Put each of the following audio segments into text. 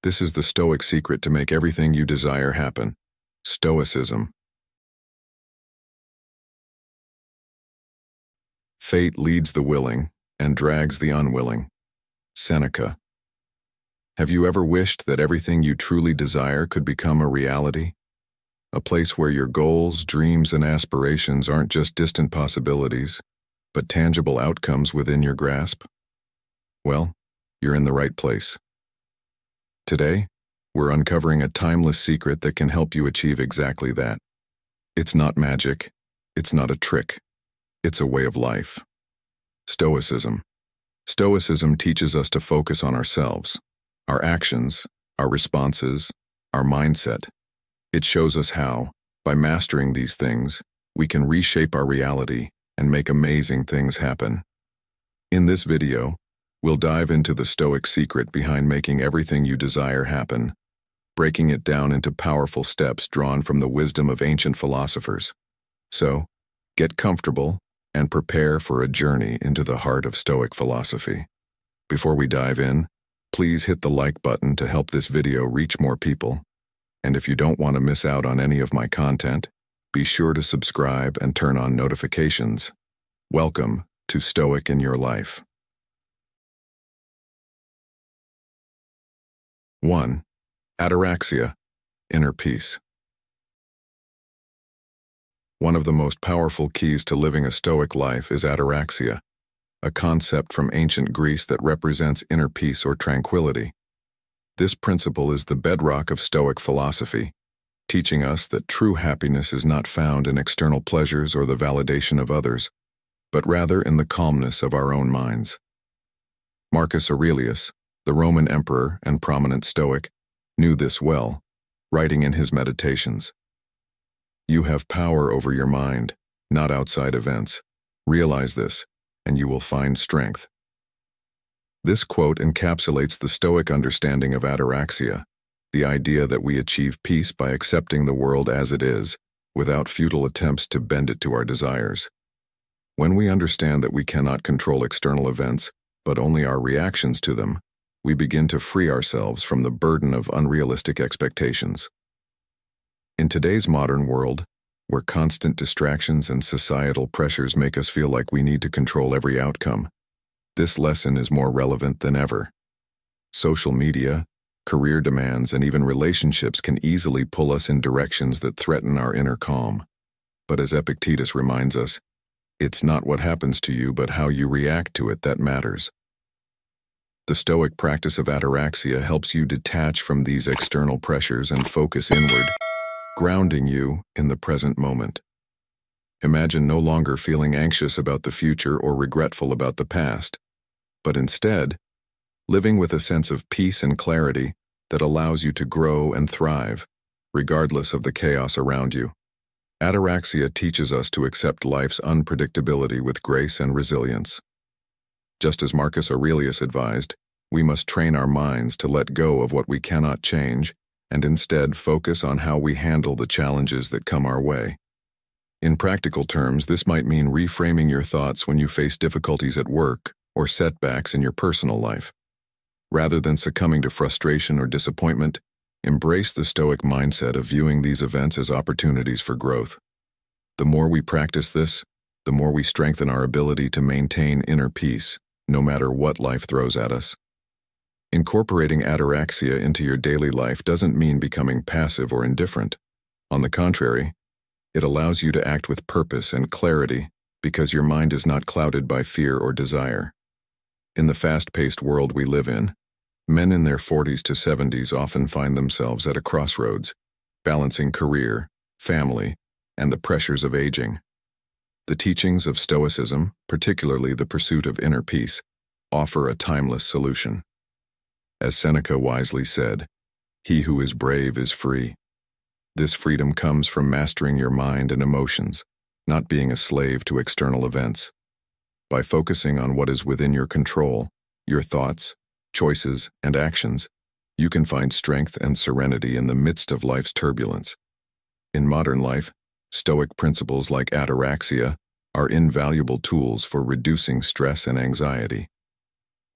This is the Stoic secret to make everything you desire happen. Stoicism. Fate leads the willing and drags the unwilling. Seneca. Have you ever wished that everything you truly desire could become a reality? A place where your goals, dreams, and aspirations aren't just distant possibilities, but tangible outcomes within your grasp? Well, you're in the right place. Today, we're uncovering a timeless secret that can help you achieve exactly that. It's not magic. It's not a trick. It's a way of life. Stoicism. Stoicism teaches us to focus on ourselves, our actions, our responses, our mindset. It shows us how, by mastering these things, we can reshape our reality and make amazing things happen. In this video, we'll dive into the Stoic secret behind making everything you desire happen, breaking it down into powerful steps drawn from the wisdom of ancient philosophers. So, get comfortable and prepare for a journey into the heart of Stoic philosophy. Before we dive in, please hit the like button to help this video reach more people. And if you don't want to miss out on any of my content, be sure to subscribe and turn on notifications. Welcome to Stoic in Your Life. 1. Ataraxia, inner peace. One of the most powerful keys to living a Stoic life is ataraxia, a concept from ancient Greece that represents inner peace or tranquility. This principle is the bedrock of Stoic philosophy, teaching us that true happiness is not found in external pleasures or the validation of others, but rather in the calmness of our own minds. Marcus Aurelius, the Roman emperor and prominent Stoic, knew this well, writing in his Meditations, "You have power over your mind, not outside events. Realize this, and you will find strength." This quote encapsulates the Stoic understanding of ataraxia, the idea that we achieve peace by accepting the world as it is, without futile attempts to bend it to our desires. When we understand that we cannot control external events, but only our reactions to them, we begin to free ourselves from the burden of unrealistic expectations. In today's modern world, where constant distractions and societal pressures make us feel like we need to control every outcome, this lesson is more relevant than ever. Social media, career demands, and even relationships can easily pull us in directions that threaten our inner calm. But as Epictetus reminds us, it's not what happens to you, but how you react to it that matters. The Stoic practice of ataraxia helps you detach from these external pressures and focus inward, grounding you in the present moment. Imagine no longer feeling anxious about the future or regretful about the past, but instead, living with a sense of peace and clarity that allows you to grow and thrive, regardless of the chaos around you. Ataraxia teaches us to accept life's unpredictability with grace and resilience. Just as Marcus Aurelius advised, we must train our minds to let go of what we cannot change and instead focus on how we handle the challenges that come our way. In practical terms, this might mean reframing your thoughts when you face difficulties at work or setbacks in your personal life. Rather than succumbing to frustration or disappointment, embrace the Stoic mindset of viewing these events as opportunities for growth. The more we practice this, the more we strengthen our ability to maintain inner peace, no matter what life throws at us. Incorporating ataraxia into your daily life doesn't mean becoming passive or indifferent. On the contrary, it allows you to act with purpose and clarity because your mind is not clouded by fear or desire. In the fast-paced world we live in, men in their 40s to 70s often find themselves at a crossroads, balancing career, family, and the pressures of aging. The teachings of Stoicism, particularly the pursuit of inner peace, offer a timeless solution. As Seneca wisely said, "He who is brave is free." This freedom comes from mastering your mind and emotions, not being a slave to external events. By focusing on what is within your control, your thoughts, choices, and actions, you can find strength and serenity in the midst of life's turbulence. In modern life, Stoic principles like ataraxia are invaluable tools for reducing stress and anxiety.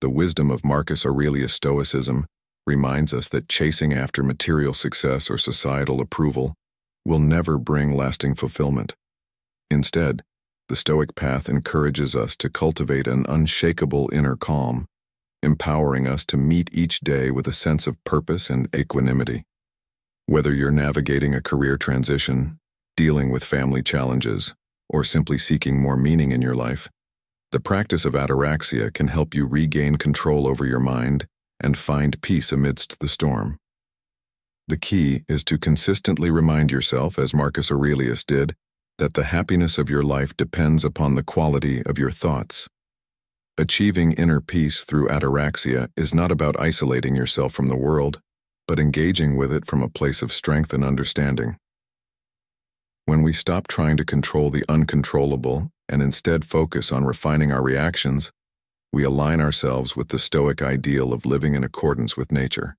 The wisdom of Marcus Aurelius' Stoicism reminds us that chasing after material success or societal approval will never bring lasting fulfillment. Instead, the Stoic path encourages us to cultivate an unshakable inner calm, empowering us to meet each day with a sense of purpose and equanimity. Whether you're navigating a career transition, dealing with family challenges, or simply seeking more meaning in your life, the practice of Ataraxia can help you regain control over your mind and find peace amidst the storm. The key is to consistently remind yourself, as Marcus Aurelius did, that the happiness of your life depends upon the quality of your thoughts. Achieving inner peace through Ataraxia is not about isolating yourself from the world, but engaging with it from a place of strength and understanding. When we stop trying to control the uncontrollable and instead focus on refining our reactions, we align ourselves with the Stoic ideal of living in accordance with nature.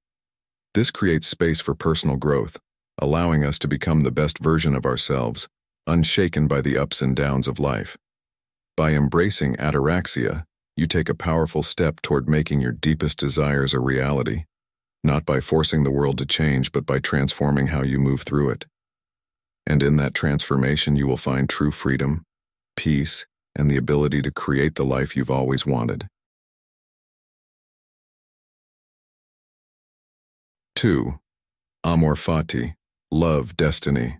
This creates space for personal growth, allowing us to become the best version of ourselves, unshaken by the ups and downs of life. By embracing Ataraxia, you take a powerful step toward making your deepest desires a reality, not by forcing the world to change, but by transforming how you move through it. And in that transformation, you will find true freedom, peace, and the ability to create the life you've always wanted. 2. Amor fati, love destiny.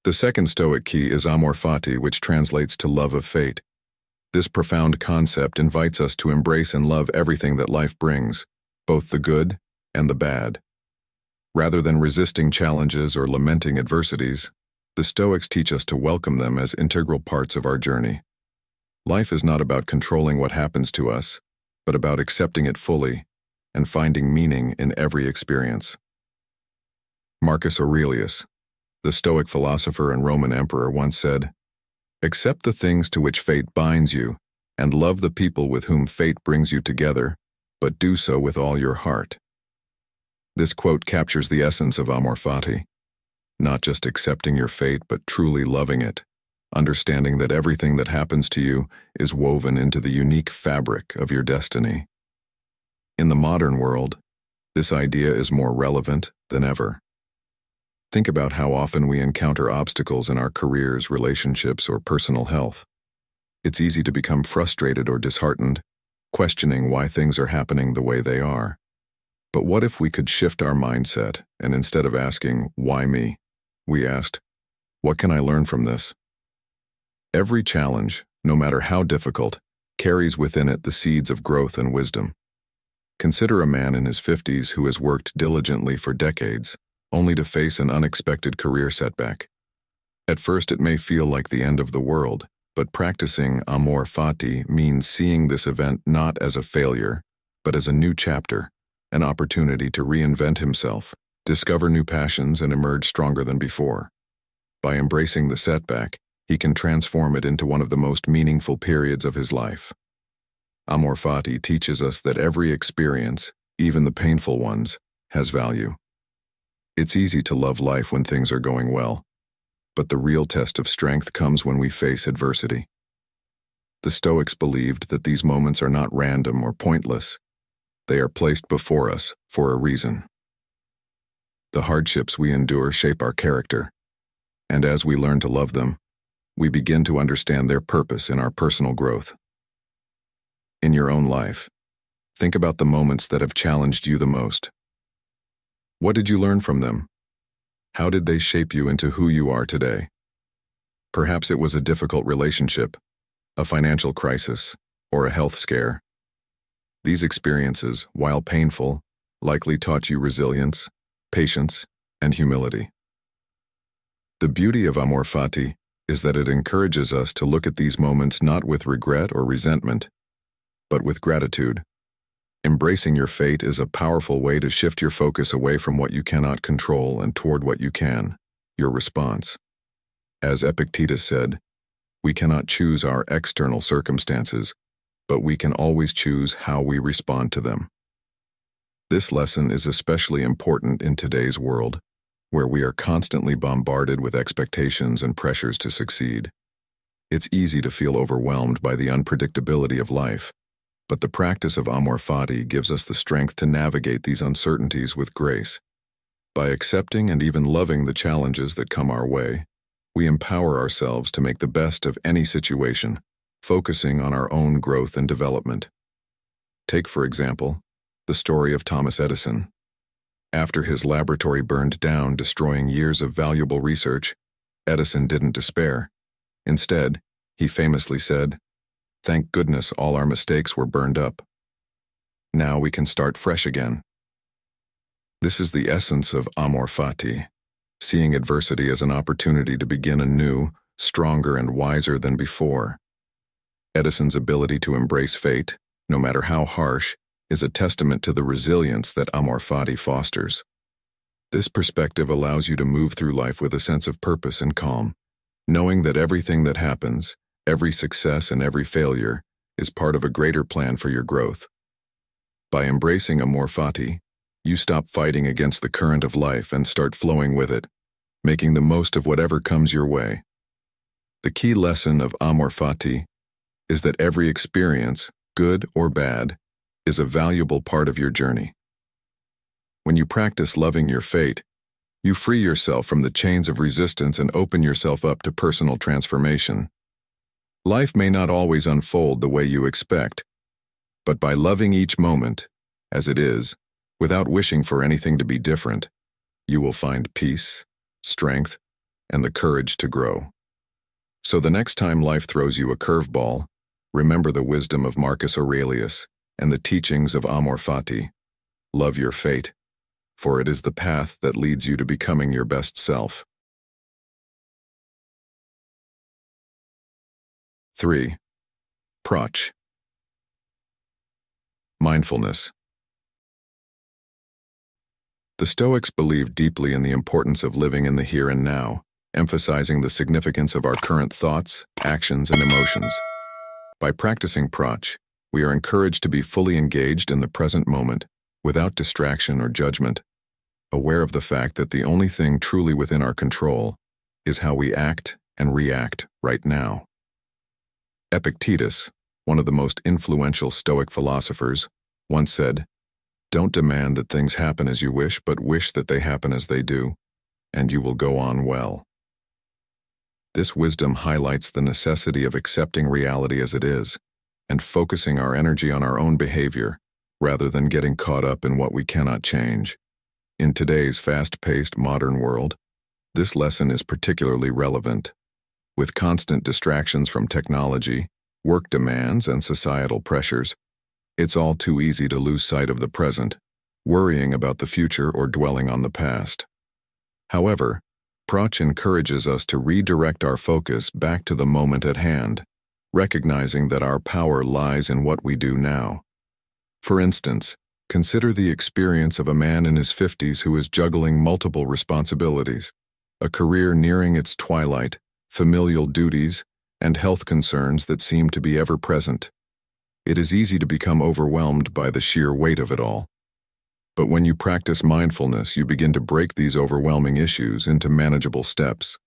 The second Stoic key is Amor fati, which translates to love of fate. This profound concept invites us to embrace and love everything that life brings, both the good and the bad. Rather than resisting challenges or lamenting adversities, the Stoics teach us to welcome them as integral parts of our journey. Life is not about controlling what happens to us, but about accepting it fully and finding meaning in every experience. Marcus Aurelius, the Stoic philosopher and Roman emperor, once said, "Accept the things to which fate binds you, and love the people with whom fate brings you together, but do so with all your heart." This quote captures the essence of Amor fati, not just accepting your fate, but truly loving it, understanding that everything that happens to you is woven into the unique fabric of your destiny. In the modern world, this idea is more relevant than ever. Think about how often we encounter obstacles in our careers, relationships, or personal health. It's easy to become frustrated or disheartened, questioning why things are happening the way they are. But what if we could shift our mindset, and instead of asking, "Why me?" we asked, "What can I learn from this?" Every challenge, no matter how difficult, carries within it the seeds of growth and wisdom. Consider a man in his 50s who has worked diligently for decades, only to face an unexpected career setback. At first it may feel like the end of the world, but practicing Amor fati means seeing this event not as a failure, but as a new chapter, an opportunity to reinvent himself, discover new passions, and emerge stronger than before. By embracing the setback, he can transform it into one of the most meaningful periods of his life. Amor fati teaches us that every experience, even the painful ones, has value. It's easy to love life when things are going well, but the real test of strength comes when we face adversity. The Stoics believed that these moments are not random or pointless. They are placed before us for a reason. The hardships we endure shape our character, and as we learn to love them, we begin to understand their purpose in our personal growth. In your own life, think about the moments that have challenged you the most. What did you learn from them? How did they shape you into who you are today? Perhaps it was a difficult relationship, a financial crisis, or a health scare. These experiences, while painful, likely taught you resilience, patience, and humility. The beauty of Amor fati is that it encourages us to look at these moments not with regret or resentment, but with gratitude. Embracing your fate is a powerful way to shift your focus away from what you cannot control and toward what you can, your response. As Epictetus said, we cannot choose our external circumstances, but we can always choose how we respond to them. This lesson is especially important in today's world, where we are constantly bombarded with expectations and pressures to succeed. It's easy to feel overwhelmed by the unpredictability of life, But the practice of Amor fati gives us the strength to navigate these uncertainties with grace. By accepting and even loving the challenges that come our way, we empower ourselves to make the best of any situation, focusing on our own growth and development. Take, for example, the story of Thomas Edison. After his laboratory burned down, destroying years of valuable research, Edison didn't despair. Instead, he famously said, "Thank goodness all our mistakes were burned up. Now we can start fresh again." This is the essence of Amor fati, seeing adversity as an opportunity to begin anew, stronger and wiser than before. Edison's ability to embrace fate, no matter how harsh, is a testament to the resilience that Amor fati fosters. This perspective allows you to move through life with a sense of purpose and calm, knowing that everything that happens, every success and every failure, is part of a greater plan for your growth. By embracing Amor fati, you stop fighting against the current of life and start flowing with it, making the most of whatever comes your way. The key lesson of Amor fati is that every experience, good or bad, is a valuable part of your journey. When you practice loving your fate, you free yourself from the chains of resistance and open yourself up to personal transformation. Life may not always unfold the way you expect, but by loving each moment, as it is, without wishing for anything to be different, you will find peace, strength, and the courage to grow. So the next time life throws you a curveball, remember the wisdom of Marcus Aurelius and the teachings of Amor fati. Love your fate, for it is the path that leads you to becoming your best self. 3. Proch. Mindfulness. The Stoics believed deeply in the importance of living in the here and now, emphasizing the significance of our current thoughts, actions, and emotions. By practicing Proch, we are encouraged to be fully engaged in the present moment, without distraction or judgment, aware of the fact that the only thing truly within our control is how we act and react right now. Epictetus, one of the most influential Stoic philosophers, once said, "Don't demand that things happen as you wish, but wish that they happen as they do, and you will go on well." This wisdom highlights the necessity of accepting reality as it is, and focusing our energy on our own behavior, rather than getting caught up in what we cannot change. In today's fast-paced modern world, this lesson is particularly relevant. With constant distractions from technology, work demands, and societal pressures, it's all too easy to lose sight of the present, worrying about the future or dwelling on the past. However, Proch encourages us to redirect our focus back to the moment at hand, recognizing that our power lies in what we do now. For instance, consider the experience of a man in his 50s who is juggling multiple responsibilities, a career nearing its twilight, familial duties, and health concerns that seem to be ever present. It is easy to become overwhelmed by the sheer weight of it all. But when you practice mindfulness, you begin to break these overwhelming issues into manageable steps,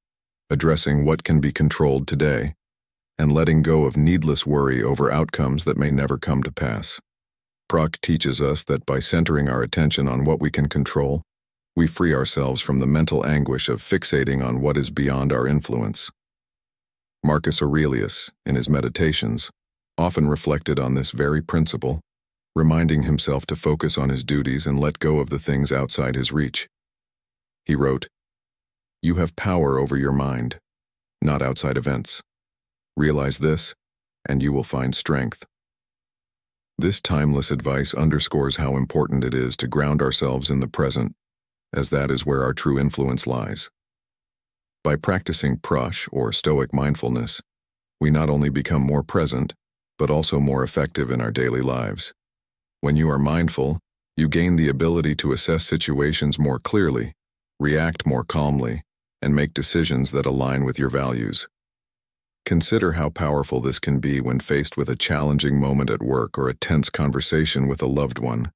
addressing what can be controlled today, and letting go of needless worry over outcomes that may never come to pass. Proch teaches us that by centering our attention on what we can control, we free ourselves from the mental anguish of fixating on what is beyond our influence. Marcus Aurelius, in his Meditations, often reflected on this very principle, reminding himself to focus on his duties and let go of the things outside his reach. He wrote, "You have power over your mind, not outside events. Realize this, and you will find strength." This timeless advice underscores how important it is to ground ourselves in the present, as that is where our true influence lies. By practicing Proch, or Stoic mindfulness, we not only become more present, but also more effective in our daily lives. When you are mindful, you gain the ability to assess situations more clearly, react more calmly, and make decisions that align with your values. Consider how powerful this can be when faced with a challenging moment at work or a tense conversation with a loved one.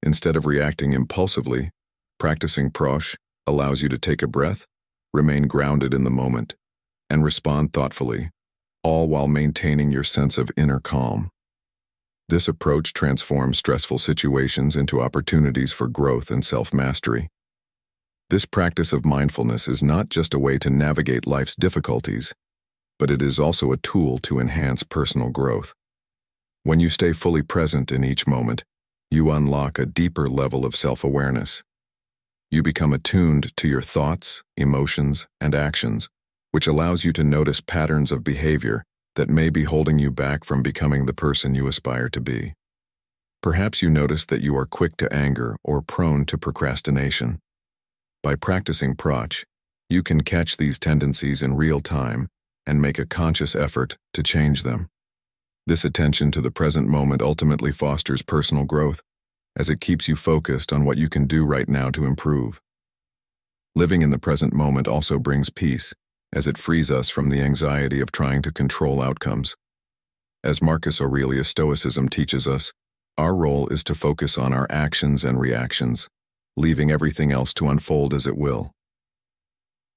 Instead of reacting impulsively, practicing Proch allows you to take a breath, remain grounded in the moment, and respond thoughtfully, all while maintaining your sense of inner calm. This approach transforms stressful situations into opportunities for growth and self-mastery. This practice of mindfulness is not just a way to navigate life's difficulties, but it is also a tool to enhance personal growth. When you stay fully present in each moment, you unlock a deeper level of self-awareness. You become attuned to your thoughts, emotions, and actions, which allows you to notice patterns of behavior that may be holding you back from becoming the person you aspire to be. Perhaps you notice that you are quick to anger or prone to procrastination. By practicing Proch, you can catch these tendencies in real time and make a conscious effort to change them. This attention to the present moment ultimately fosters personal growth, as it keeps you focused on what you can do right now to improve. Living in the present moment also brings peace, as it frees us from the anxiety of trying to control outcomes. As Marcus Aurelius' Stoicism teaches us, our role is to focus on our actions and reactions, leaving everything else to unfold as it will.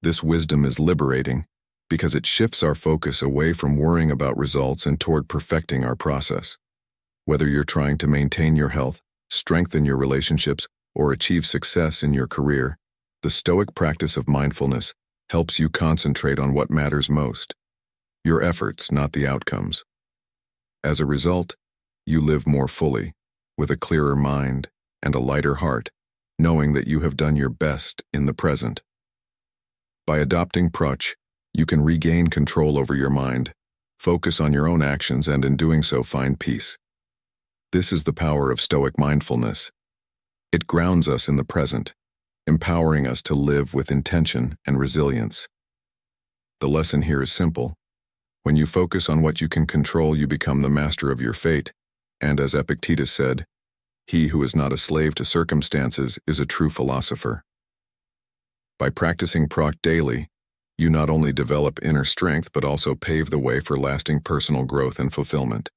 This wisdom is liberating because it shifts our focus away from worrying about results and toward perfecting our process. Whether you're trying to maintain your health, strengthen your relationships, or achieve success in your career, the Stoic practice of mindfulness helps you concentrate on what matters most, your efforts, not the outcomes. As a result, you live more fully, with a clearer mind and a lighter heart, knowing that you have done your best in the present. By adopting Proch, you can regain control over your mind, focus on your own actions, and in doing so find peace. This is the power of Stoic mindfulness. It grounds us in the present, empowering us to live with intention and resilience. The lesson here is simple. When you focus on what you can control, you become the master of your fate, and as Epictetus said, "He who is not a slave to circumstances is a true philosopher." By practicing Proch daily, you not only develop inner strength but also pave the way for lasting personal growth and fulfillment.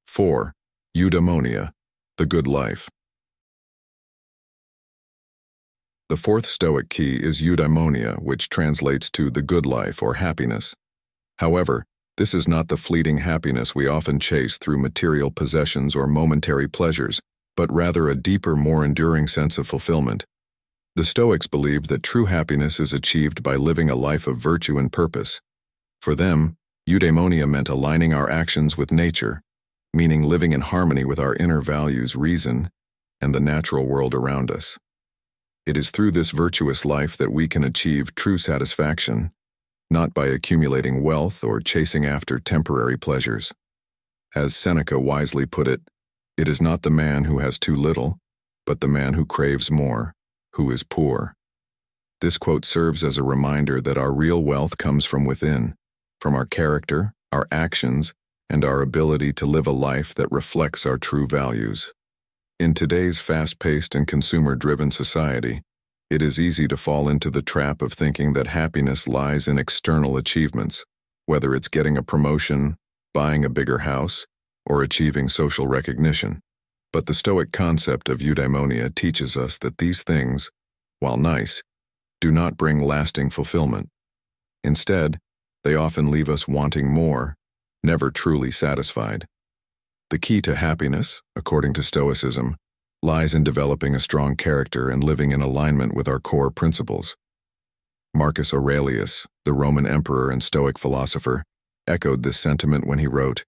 Four, Eudaimonia, the good life. The fourth Stoic key is Eudaimonia, which translates to the good life or happiness. However, this is not the fleeting happiness we often chase through material possessions or momentary pleasures, but rather a deeper, more enduring sense of fulfillment. The Stoics believed that true happiness is achieved by living a life of virtue and purpose. For them, eudaimonia meant aligning our actions with nature, meaning living in harmony with our inner values, reason, and the natural world around us. It is through this virtuous life that we can achieve true satisfaction, not by accumulating wealth or chasing after temporary pleasures. As Seneca wisely put it, "It is not the man who has too little, but the man who craves more, who is poor." This quote serves as a reminder that our real wealth comes from within, from our character, our actions, and our ability to live a life that reflects our true values. In today's fast-paced and consumer-driven society, it is easy to fall into the trap of thinking that happiness lies in external achievements, whether it's getting a promotion, buying a bigger house, or achieving social recognition. But the Stoic concept of eudaimonia teaches us that these things, while nice, do not bring lasting fulfillment. Instead, they often leave us wanting more, never truly satisfied. The key to happiness, according to Stoicism, lies in developing a strong character and living in alignment with our core principles. Marcus Aurelius, the Roman emperor and Stoic philosopher, echoed this sentiment when he wrote,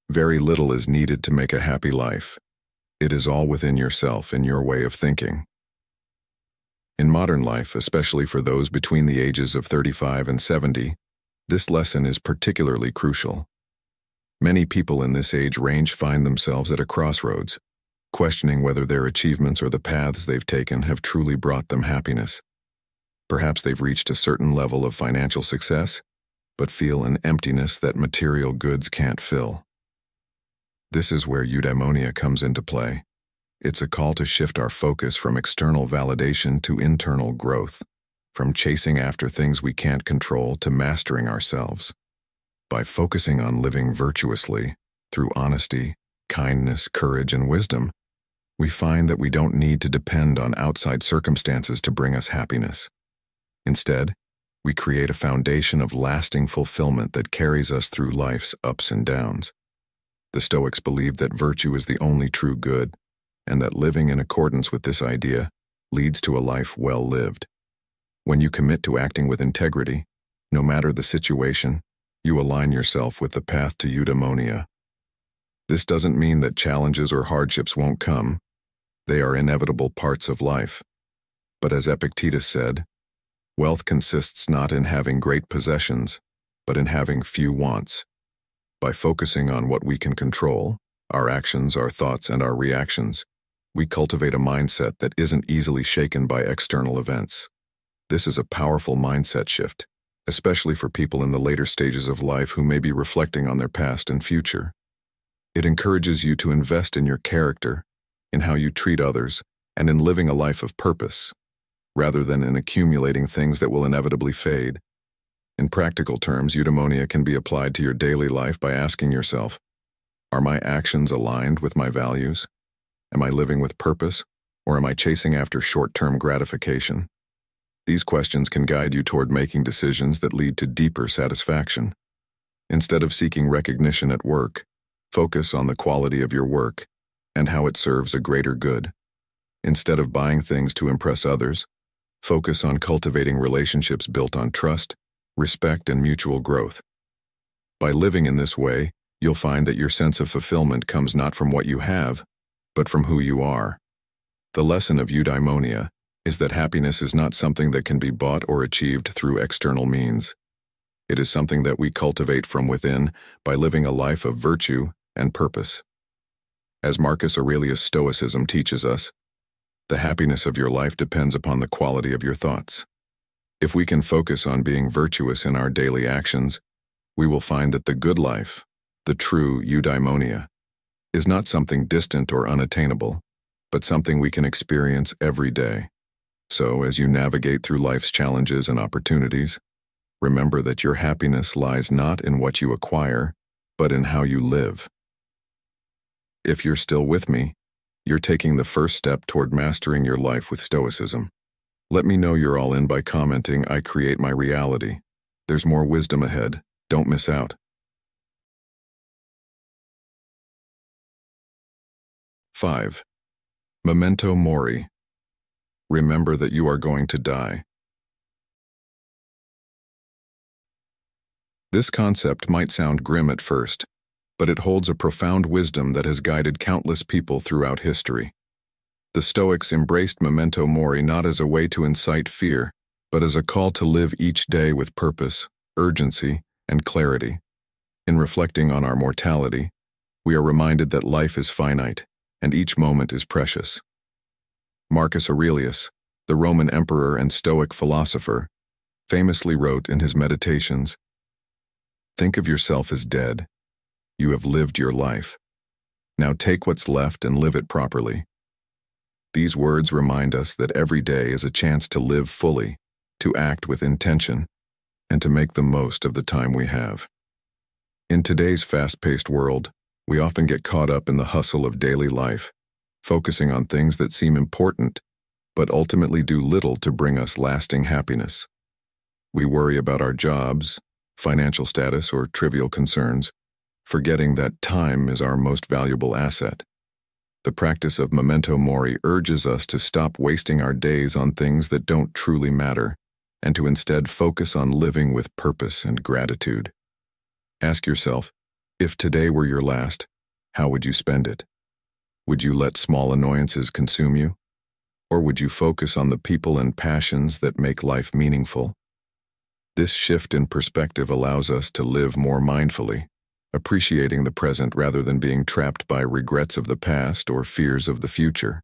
"Very little is needed to make a happy life. It is all within yourself and your way of thinking." In modern life, especially for those between the ages of 35 and 70, this lesson is particularly crucial. Many people in this age range find themselves at a crossroads, questioning whether their achievements or the paths they've taken have truly brought them happiness. Perhaps they've reached a certain level of financial success, but feel an emptiness that material goods can't fill. This is where eudaimonia comes into play. It's a call to shift our focus from external validation to internal growth, from chasing after things we can't control to mastering ourselves. By focusing on living virtuously, through honesty, kindness, courage, and wisdom, we find that we don't need to depend on outside circumstances to bring us happiness. Instead, We create a foundation of lasting fulfillment that carries us through life's ups and downs. The Stoics believed that virtue is the only true good, and that living in accordance with this idea leads to a life well lived. When you commit to acting with integrity, no matter the situation, you align yourself with the path to Eudaimonia. This doesn't mean that challenges or hardships won't come. They are inevitable parts of life. But as Epictetus said, wealth consists not in having great possessions, but in having few wants. By focusing on what we can control, our actions, our thoughts, and our reactions, we cultivate a mindset that isn't easily shaken by external events. This is a powerful mindset shift, especially for people in the later stages of life who may be reflecting on their past and future. It encourages you to invest in your character, in how you treat others, and in living a life of purpose, rather than in accumulating things that will inevitably fade. In practical terms, eudaimonia can be applied to your daily life by asking yourself, are my actions aligned with my values? Am I living with purpose, or am I chasing after short-term gratification? These questions can guide you toward making decisions that lead to deeper satisfaction. Instead of seeking recognition at work, focus on the quality of your work and how it serves a greater good. Instead of buying things to impress others, focus on cultivating relationships built on trust, respect, and mutual growth. By living in this way, you'll find that your sense of fulfillment comes not from what you have, but from who you are. The lesson of eudaimonia is that happiness is not something that can be bought or achieved through external means. It is something that we cultivate from within by living a life of virtue and purpose. As Marcus Aurelius' Stoicism teaches us, the happiness of your life depends upon the quality of your thoughts. If we can focus on being virtuous in our daily actions, we will find that the good life, the true eudaimonia, is not something distant or unattainable, but something we can experience every day. So, as you navigate through life's challenges and opportunities, remember that your happiness lies not in what you acquire, but in how you live. If you're still with me, you're taking the first step toward mastering your life with Stoicism. Let me know you're all in by commenting, "I create my reality." There's more wisdom ahead. Don't miss out. 5. Memento mori. Remember that you are going to die. This concept might sound grim at first, but it holds a profound wisdom that has guided countless people throughout history. The Stoics embraced memento mori not as a way to incite fear, but as a call to live each day with purpose, urgency, and clarity. In reflecting on our mortality, we are reminded that life is finite, and each moment is precious. Marcus Aurelius, the Roman emperor and Stoic philosopher, famously wrote in his Meditations, "Think of yourself as dead. You have lived your life. Now take what's left and live it properly." These words remind us that every day is a chance to live fully, to act with intention, and to make the most of the time we have. In today's fast-paced world, we often get caught up in the hustle of daily life, focusing on things that seem important, but ultimately do little to bring us lasting happiness. We worry about our jobs, financial status, or trivial concerns, forgetting that time is our most valuable asset. The practice of memento mori urges us to stop wasting our days on things that don't truly matter, and to instead focus on living with purpose and gratitude. Ask yourself, if today were your last, how would you spend it? Would you let small annoyances consume you? Or would you focus on the people and passions that make life meaningful? This shift in perspective allows us to live more mindfully, appreciating the present rather than being trapped by regrets of the past or fears of the future.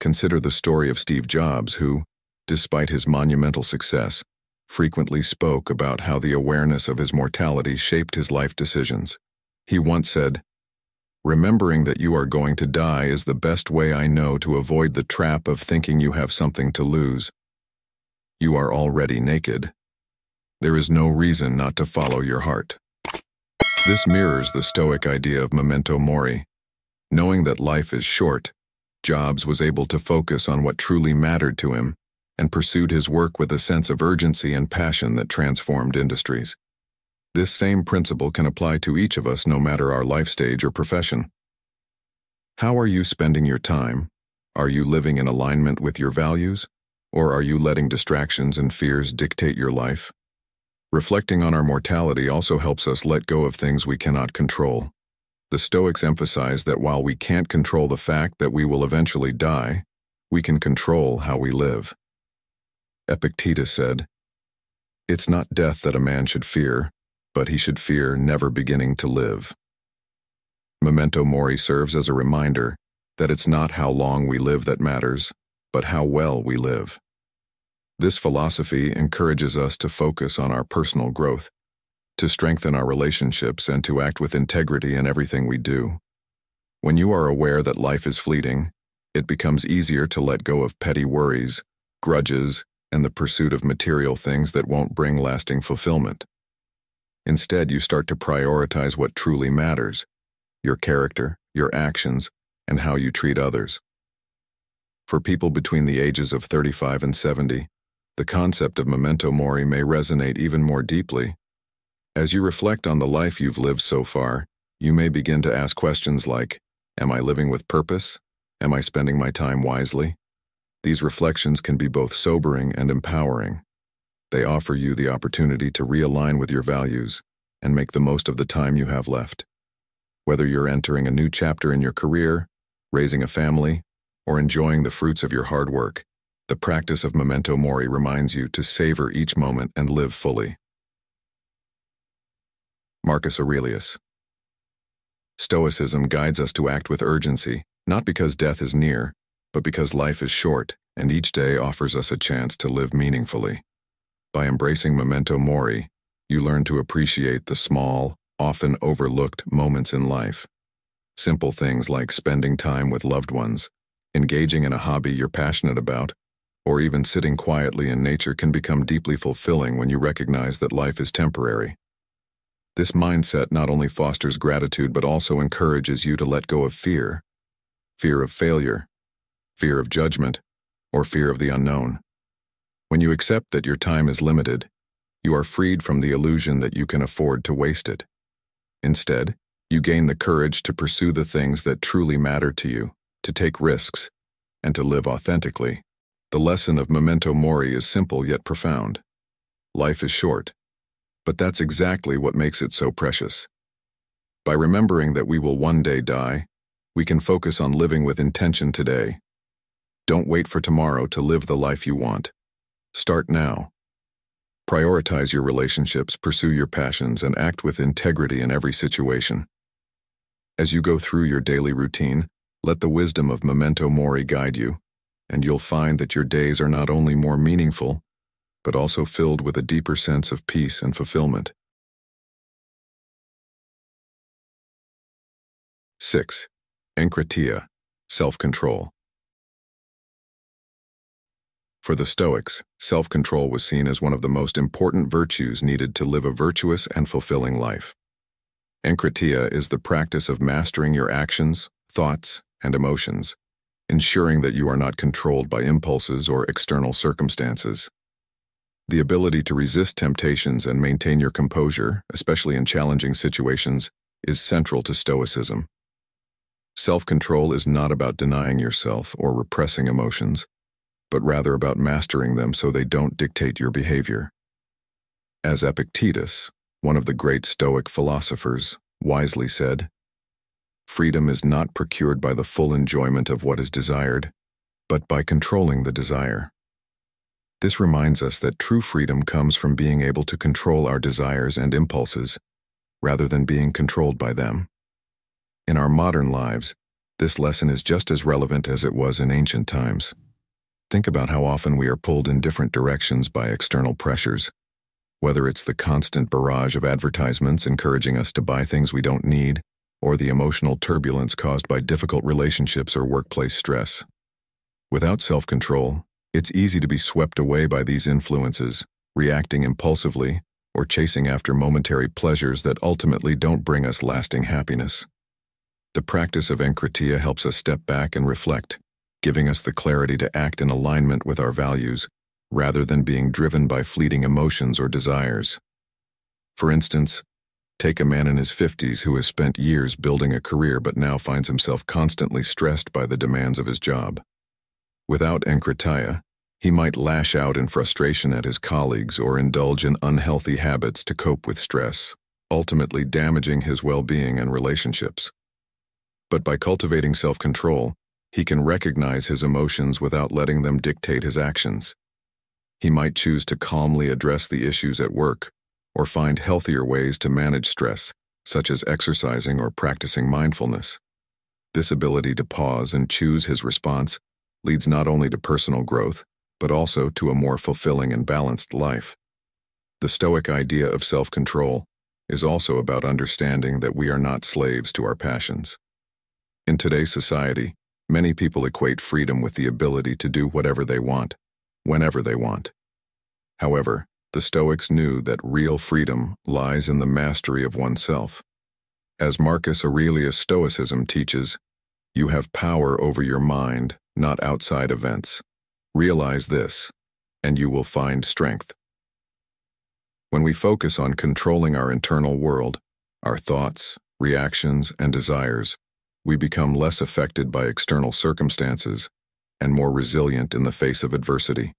Consider the story of Steve Jobs, who, despite his monumental success, frequently spoke about how the awareness of his mortality shaped his life decisions. He once said, "Remembering that you are going to die is the best way I know to avoid the trap of thinking you have something to lose. You are already naked. There is no reason not to follow your heart." This mirrors the Stoic idea of memento mori. Knowing that life is short, Jobs was able to focus on what truly mattered to him and pursued his work with a sense of urgency and passion that transformed industries. This same principle can apply to each of us no matter our life stage or profession. How are you spending your time? Are you living in alignment with your values, or are you letting distractions and fears dictate your life? Reflecting on our mortality also helps us let go of things we cannot control. The Stoics emphasize that while we can't control the fact that we will eventually die, we can control how we live. Epictetus said, "It's not death that a man should fear, but he should fear never beginning to live." Memento mori serves as a reminder that it's not how long we live that matters, but how well we live. This philosophy encourages us to focus on our personal growth, to strengthen our relationships, and to act with integrity in everything we do. When you are aware that life is fleeting, it becomes easier to let go of petty worries, grudges, and the pursuit of material things that won't bring lasting fulfillment. Instead, you start to prioritize what truly matters: your character, your actions, and how you treat others. For people between the ages of 35 and 70, the concept of memento mori may resonate even more deeply. As you reflect on the life you've lived so far, you may begin to ask questions like, am I living with purpose? Am I spending my time wisely? These reflections can be both sobering and empowering. They offer you the opportunity to realign with your values and make the most of the time you have left. Whether you're entering a new chapter in your career, raising a family, or enjoying the fruits of your hard work, the practice of memento mori reminds you to savor each moment and live fully. Marcus Aurelius. Stoicism guides us to act with urgency, not because death is near, but because life is short and each day offers us a chance to live meaningfully. By embracing memento mori, you learn to appreciate the small, often overlooked moments in life. Simple things like spending time with loved ones, engaging in a hobby you're passionate about, or even sitting quietly in nature can become deeply fulfilling when you recognize that life is temporary. This mindset not only fosters gratitude but also encourages you to let go of fear of failure, fear of judgment, or fear of the unknown. When you accept that your time is limited, you are freed from the illusion that you can afford to waste it. Instead, you gain the courage to pursue the things that truly matter to you, to take risks, and to live authentically. The lesson of memento mori is simple yet profound. Life is short, but that's exactly what makes it so precious. By remembering that we will one day die, we can focus on living with intention today. Don't wait for tomorrow to live the life you want. Start now. Prioritize your relationships, pursue your passions, and act with integrity in every situation. As you go through your daily routine, let the wisdom of memento mori guide you, and you'll find that your days are not only more meaningful, but also filled with a deeper sense of peace and fulfillment. 6. Encrateia, self-control. For the Stoics, self-control was seen as one of the most important virtues needed to live a virtuous and fulfilling life. Encrateia is the practice of mastering your actions, thoughts, and emotions, ensuring that you are not controlled by impulses or external circumstances. The ability to resist temptations and maintain your composure, especially in challenging situations, is central to Stoicism. Self-control is not about denying yourself or repressing emotions, but rather about mastering them so they don't dictate your behavior. As Epictetus, one of the great Stoic philosophers, wisely said, "Freedom is not procured by the full enjoyment of what is desired, but by controlling the desire." This reminds us that true freedom comes from being able to control our desires and impulses, rather than being controlled by them. In our modern lives, this lesson is just as relevant as it was in ancient times. Think about how often we are pulled in different directions by external pressures, whether it's the constant barrage of advertisements encouraging us to buy things we don't need, or the emotional turbulence caused by difficult relationships or workplace stress. Without self-control, it's easy to be swept away by these influences, reacting impulsively, or chasing after momentary pleasures that ultimately don't bring us lasting happiness. The practice of Encrateia helps us step back and reflect, giving us the clarity to act in alignment with our values rather than being driven by fleeting emotions or desires. For instance, take a man in his 50s who has spent years building a career but now finds himself constantly stressed by the demands of his job. Without Encrateia, he might lash out in frustration at his colleagues or indulge in unhealthy habits to cope with stress, ultimately damaging his well-being and relationships. But by cultivating self-control, he can recognize his emotions without letting them dictate his actions. He might choose to calmly address the issues at work, or find healthier ways to manage stress, such as exercising or practicing mindfulness. This ability to pause and choose his response leads not only to personal growth, but also to a more fulfilling and balanced life. The Stoic idea of self-control is also about understanding that we are not slaves to our passions. In today's society, many people equate freedom with the ability to do whatever they want, whenever they want. However, the Stoics knew that real freedom lies in the mastery of oneself. As Marcus Aurelius' Stoicism teaches, you have power over your mind, not outside events. Realize this, and you will find strength. When we focus on controlling our internal world, our thoughts, reactions, and desires, we become less affected by external circumstances and more resilient in the face of adversity.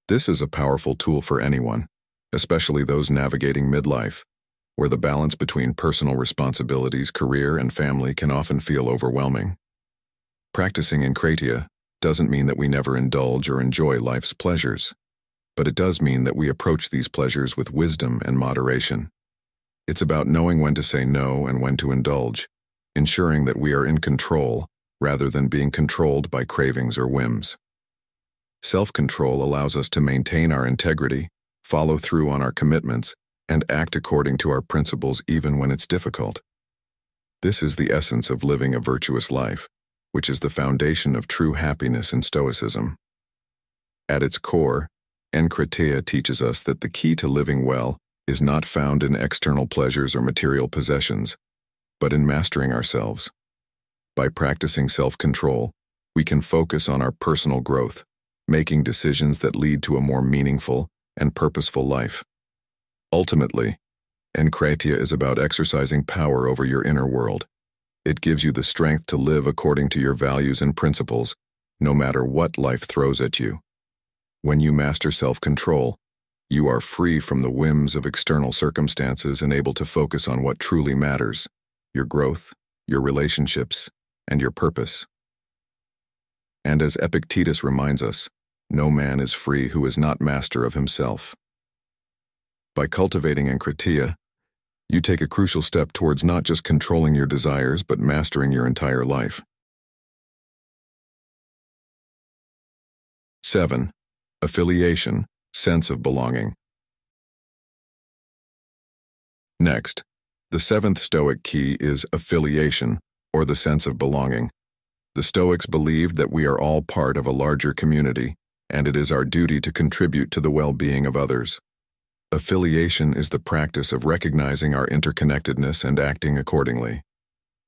This is a powerful tool for anyone, especially those navigating midlife, where the balance between personal responsibilities, career, and family can often feel overwhelming. Practicing Encrateia doesn't mean that we never indulge or enjoy life's pleasures, but it does mean that we approach these pleasures with wisdom and moderation. It's about knowing when to say no and when to indulge, ensuring that we are in control rather than being controlled by cravings or whims. Self-control allows us to maintain our integrity, follow through on our commitments, and act according to our principles even when it's difficult. This is the essence of living a virtuous life, which is the foundation of true happiness in Stoicism. At its core, Encrateia teaches us that the key to living well is not found in external pleasures or material possessions, but in mastering ourselves. By practicing self-control, we can focus on our personal growth, making decisions that lead to a more meaningful and purposeful life. Ultimately, Encrateia is about exercising power over your inner world. It gives you the strength to live according to your values and principles, no matter what life throws at you. When you master self-control, you are free from the whims of external circumstances and able to focus on what truly matters: your growth, your relationships, and your purpose. And as Epictetus reminds us, no man is free who is not master of himself. By cultivating Encrateia, you take a crucial step towards not just controlling your desires, but mastering your entire life. 7. Affiliation, sense of belonging. Next, the seventh Stoic key is affiliation, or the sense of belonging. The Stoics believed that we are all part of a larger community, and it is our duty to contribute to the well-being of others. Affiliation is the practice of recognizing our interconnectedness and acting accordingly.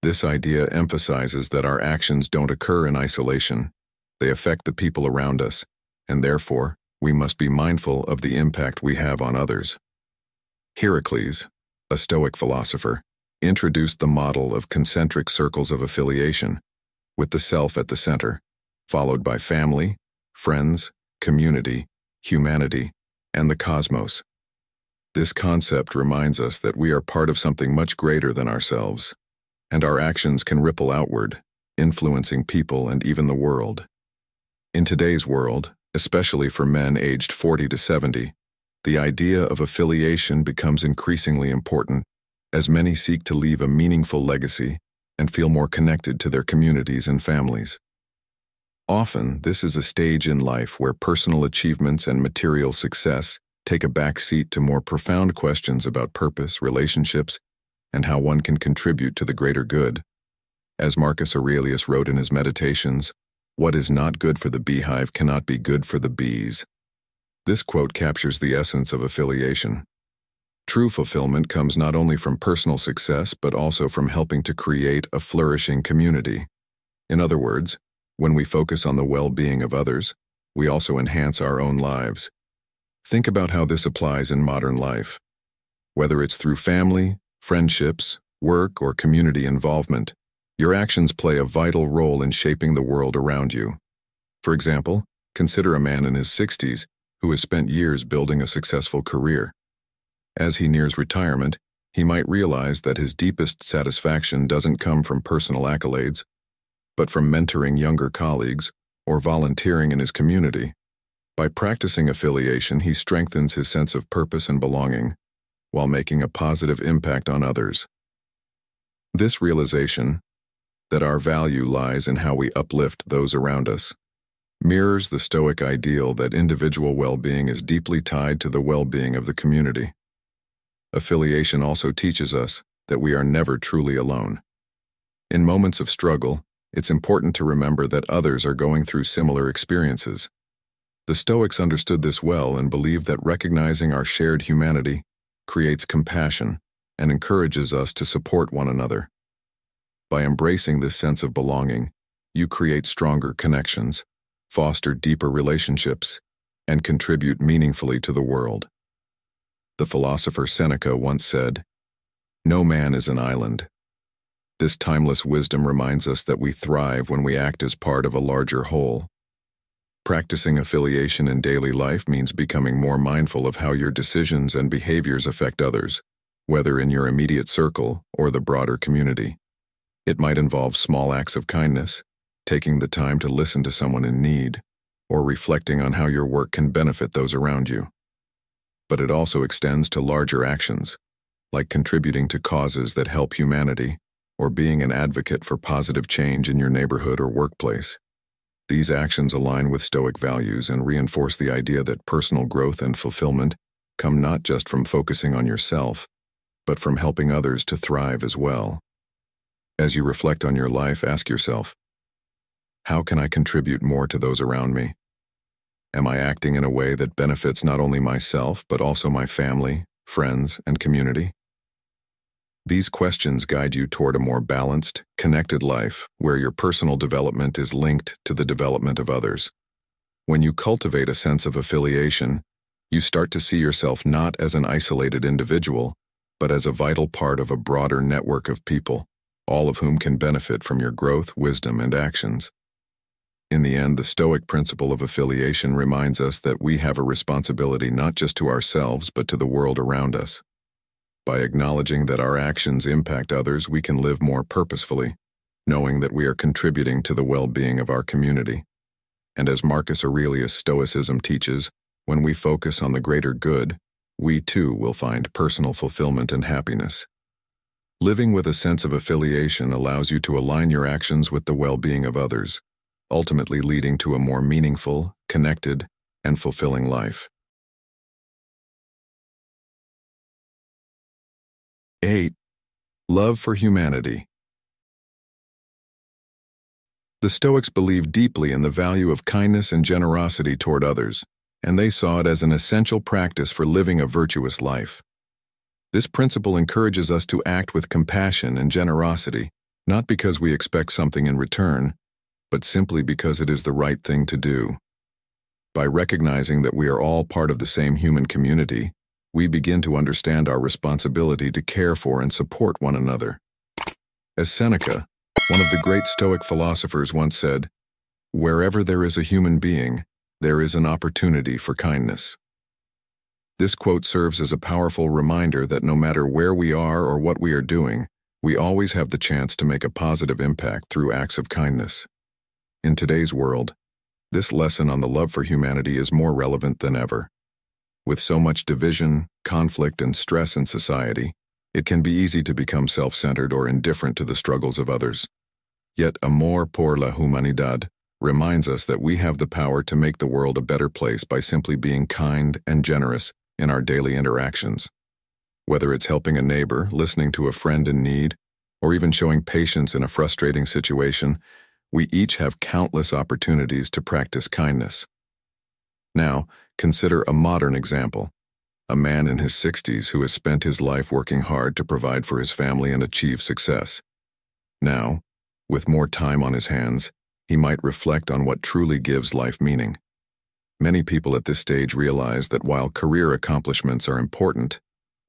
This idea emphasizes that our actions don't occur in isolation. They affect the people around us, and therefore, we must be mindful of the impact we have on others. Heracles, a Stoic philosopher, introduced the model of concentric circles of affiliation, with the self at the center, followed by family, friends, community, humanity, and the cosmos. This concept reminds us that we are part of something much greater than ourselves, and our actions can ripple outward, influencing people and even the world. In today's world, especially for men aged 40 to 70, the idea of affiliation becomes increasingly important as many seek to leave a meaningful legacy and feel more connected to their communities and families. Often, this is a stage in life where personal achievements and material success take a back seat to more profound questions about purpose, relationships, and how one can contribute to the greater good. As Marcus Aurelius wrote in his Meditations, "What is not good for the beehive cannot be good for the bees." This quote captures the essence of affiliation. True fulfillment comes not only from personal success, but also from helping to create a flourishing community. In other words, when we focus on the well-being of others, we also enhance our own lives. Think about how this applies in modern life. Whether it's through family, friendships, work, or community involvement, your actions play a vital role in shaping the world around you. For example, consider a man in his 60s who has spent years building a successful career. As he nears retirement, he might realize that his deepest satisfaction doesn't come from personal accolades, but from mentoring younger colleagues or volunteering in his community. By practicing affiliation, he strengthens his sense of purpose and belonging, while making a positive impact on others. This realization, that our value lies in how we uplift those around us, mirrors the Stoic ideal that individual well-being is deeply tied to the well-being of the community. Affiliation also teaches us that we are never truly alone. In moments of struggle, it's important to remember that others are going through similar experiences. The Stoics understood this well and believed that recognizing our shared humanity creates compassion and encourages us to support one another. By embracing this sense of belonging, you create stronger connections, foster deeper relationships, and contribute meaningfully to the world. The philosopher Seneca once said, "No man is an island." This timeless wisdom reminds us that we thrive when we act as part of a larger whole. Practicing affiliation in daily life means becoming more mindful of how your decisions and behaviors affect others, whether in your immediate circle or the broader community. It might involve small acts of kindness, taking the time to listen to someone in need, or reflecting on how your work can benefit those around you. But it also extends to larger actions, like contributing to causes that help humanity, or being an advocate for positive change in your neighborhood or workplace. These actions align with Stoic values and reinforce the idea that personal growth and fulfillment come not just from focusing on yourself, but from helping others to thrive as well. As you reflect on your life, ask yourself, how can I contribute more to those around me? Am I acting in a way that benefits not only myself, but also my family, friends, and community? These questions guide you toward a more balanced, connected life where your personal development is linked to the development of others. When you cultivate a sense of affiliation, you start to see yourself not as an isolated individual, but as a vital part of a broader network of people, all of whom can benefit from your growth, wisdom, and actions. In the end, the Stoic principle of affiliation reminds us that we have a responsibility not just to ourselves, but to the world around us. By acknowledging that our actions impact others, we can live more purposefully, knowing that we are contributing to the well-being of our community. And as Marcus Aurelius' Stoicism teaches, when we focus on the greater good, we too will find personal fulfillment and happiness. Living with a sense of affiliation allows you to align your actions with the well-being of others, ultimately leading to a more meaningful, connected, and fulfilling life. 8. Love for humanity. The Stoics believed deeply in the value of kindness and generosity toward others, and they saw it as an essential practice for living a virtuous life. This principle encourages us to act with compassion and generosity, not because we expect something in return, but simply because it is the right thing to do. By recognizing that we are all part of the same human community, we begin to understand our responsibility to care for and support one another. As Seneca, one of the great Stoic philosophers, once said, "Wherever there is a human being, there is an opportunity for kindness." This quote serves as a powerful reminder that no matter where we are or what we are doing, we always have the chance to make a positive impact through acts of kindness. In today's world, this lesson on the love for humanity is more relevant than ever. With so much division, conflict, and stress in society, it can be easy to become self-centered or indifferent to the struggles of others. Yet Amor por la humanidad reminds us that we have the power to make the world a better place by simply being kind and generous in our daily interactions. Whether it's helping a neighbor, listening to a friend in need, or even showing patience in a frustrating situation, we each have countless opportunities to practice kindness. Now, consider a modern example, a man in his 60s who has spent his life working hard to provide for his family and achieve success. Now, with more time on his hands, he might reflect on what truly gives life meaning. Many people at this stage realize that while career accomplishments are important,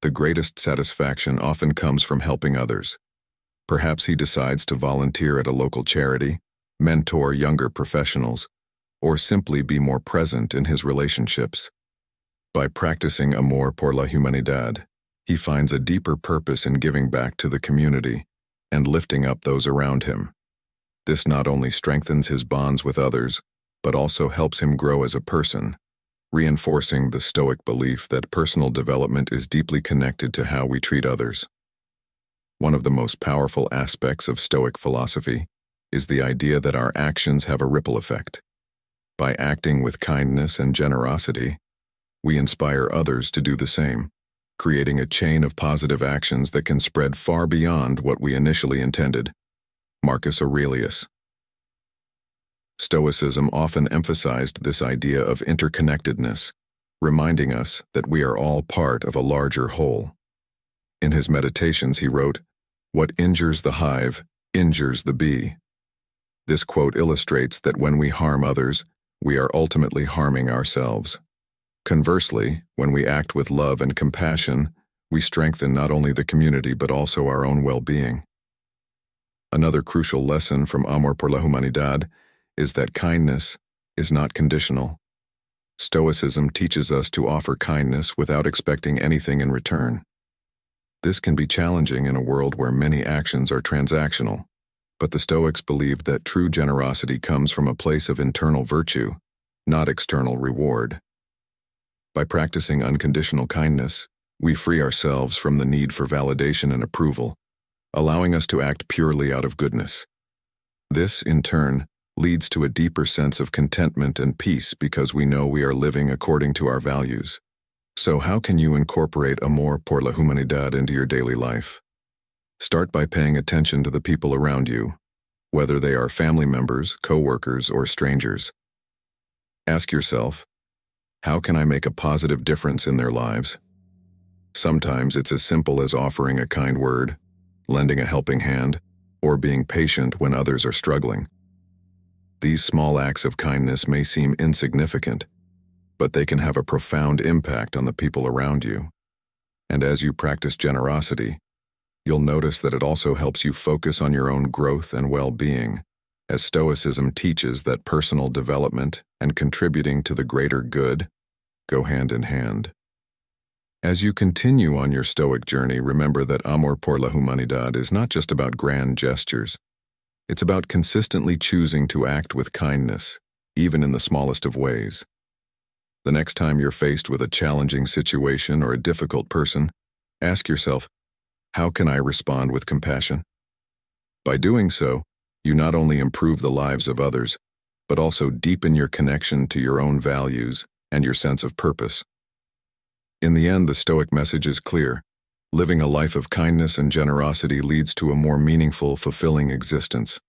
the greatest satisfaction often comes from helping others. Perhaps he decides to volunteer at a local charity, mentor younger professionals, or simply be more present in his relationships. By practicing Amor por la humanidad, he finds a deeper purpose in giving back to the community and lifting up those around him. This not only strengthens his bonds with others, but also helps him grow as a person, reinforcing the Stoic belief that personal development is deeply connected to how we treat others. One of the most powerful aspects of Stoic philosophy is the idea that our actions have a ripple effect. By acting with kindness and generosity, we inspire others to do the same, creating a chain of positive actions that can spread far beyond what we initially intended. Marcus Aurelius. Stoicism often emphasized this idea of interconnectedness, reminding us that we are all part of a larger whole. In his meditations he wrote, "What injures the hive, injures the bee." This quote illustrates that when we harm others, we are ultimately harming ourselves. Conversely, when we act with love and compassion, we strengthen not only the community but also our own well-being. Another crucial lesson from Amor por la humanidad is that kindness is not conditional. Stoicism teaches us to offer kindness without expecting anything in return. This can be challenging in a world where many actions are transactional, but the Stoics believed that true generosity comes from a place of internal virtue, not external reward. By practicing unconditional kindness, we free ourselves from the need for validation and approval, allowing us to act purely out of goodness. This, in turn, leads to a deeper sense of contentment and peace because we know we are living according to our values. So how can you incorporate Amor por la humanidad into your daily life? Start by paying attention to the people around you, whether they are family members, co-workers, or strangers. Ask yourself, how can I make a positive difference in their lives? Sometimes it's as simple as offering a kind word, lending a helping hand, or being patient when others are struggling. These small acts of kindness may seem insignificant, but they can have a profound impact on the people around you. And as you practice generosity, you'll notice that it also helps you focus on your own growth and well-being, as Stoicism teaches that personal development and contributing to the greater good go hand in hand. As you continue on your Stoic journey, remember that Amor por la humanidad is not just about grand gestures. It's about consistently choosing to act with kindness, even in the smallest of ways. The next time you're faced with a challenging situation or a difficult person, ask yourself, how can I respond with compassion? By doing so, you not only improve the lives of others, but also deepen your connection to your own values and your sense of purpose. In the end, the Stoic message is clear. Living a life of kindness and generosity leads to a more meaningful, fulfilling existence.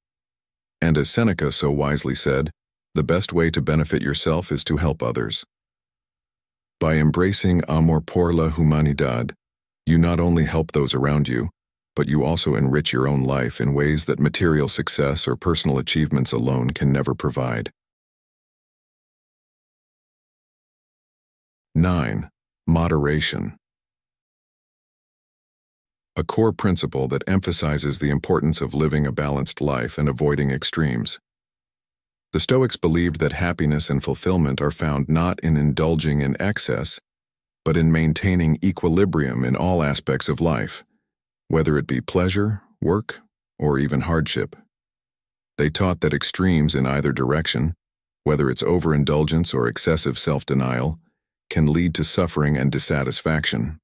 And as Seneca so wisely said, the best way to benefit yourself is to help others. By embracing Amor por la humanidad, you not only help those around you, but you also enrich your own life in ways that material success or personal achievements alone can never provide. 9. Moderation. A core principle that emphasizes the importance of living a balanced life and avoiding extremes. The Stoics believed that happiness and fulfillment are found not in indulging in excess, but in maintaining equilibrium in all aspects of life, whether it be pleasure, work, or even hardship. They taught that extremes in either direction, whether it's overindulgence or excessive self-denial, can lead to suffering and dissatisfaction.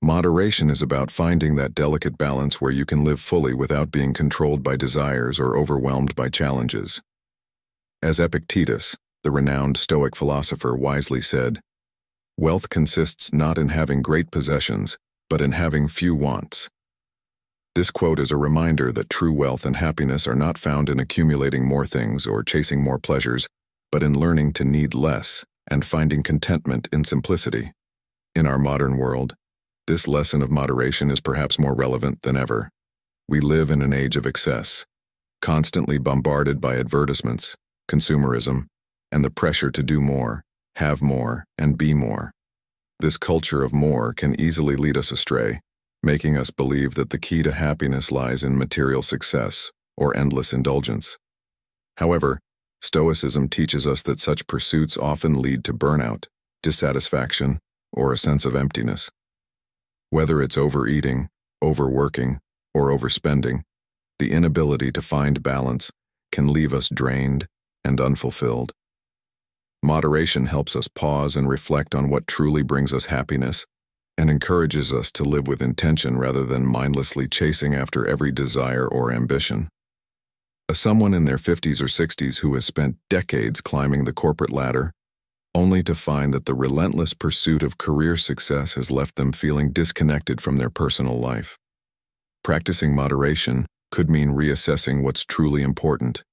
Moderation is about finding that delicate balance where you can live fully without being controlled by desires or overwhelmed by challenges. As Epictetus, the renowned Stoic philosopher, wisely said, "Wealth consists not in having great possessions, but in having few wants." This quote is a reminder that true wealth and happiness are not found in accumulating more things or chasing more pleasures, but in learning to need less and finding contentment in simplicity. In our modern world, this lesson of moderation is perhaps more relevant than ever. We live in an age of excess, constantly bombarded by advertisements, consumerism, and the pressure to do more, have more, and be more. This culture of more can easily lead us astray, making us believe that the key to happiness lies in material success or endless indulgence. However, Stoicism teaches us that such pursuits often lead to burnout, dissatisfaction, or a sense of emptiness. Whether it's overeating, overworking, or overspending, the inability to find balance can leave us drained and unfulfilled. Moderation helps us pause and reflect on what truly brings us happiness and encourages us to live with intention rather than mindlessly chasing after every desire or ambition. As someone in their 50s or 60s who has spent decades climbing the corporate ladder, only to find that the relentless pursuit of career success has left them feeling disconnected from their personal life. Practicing moderation could mean reassessing what's truly important.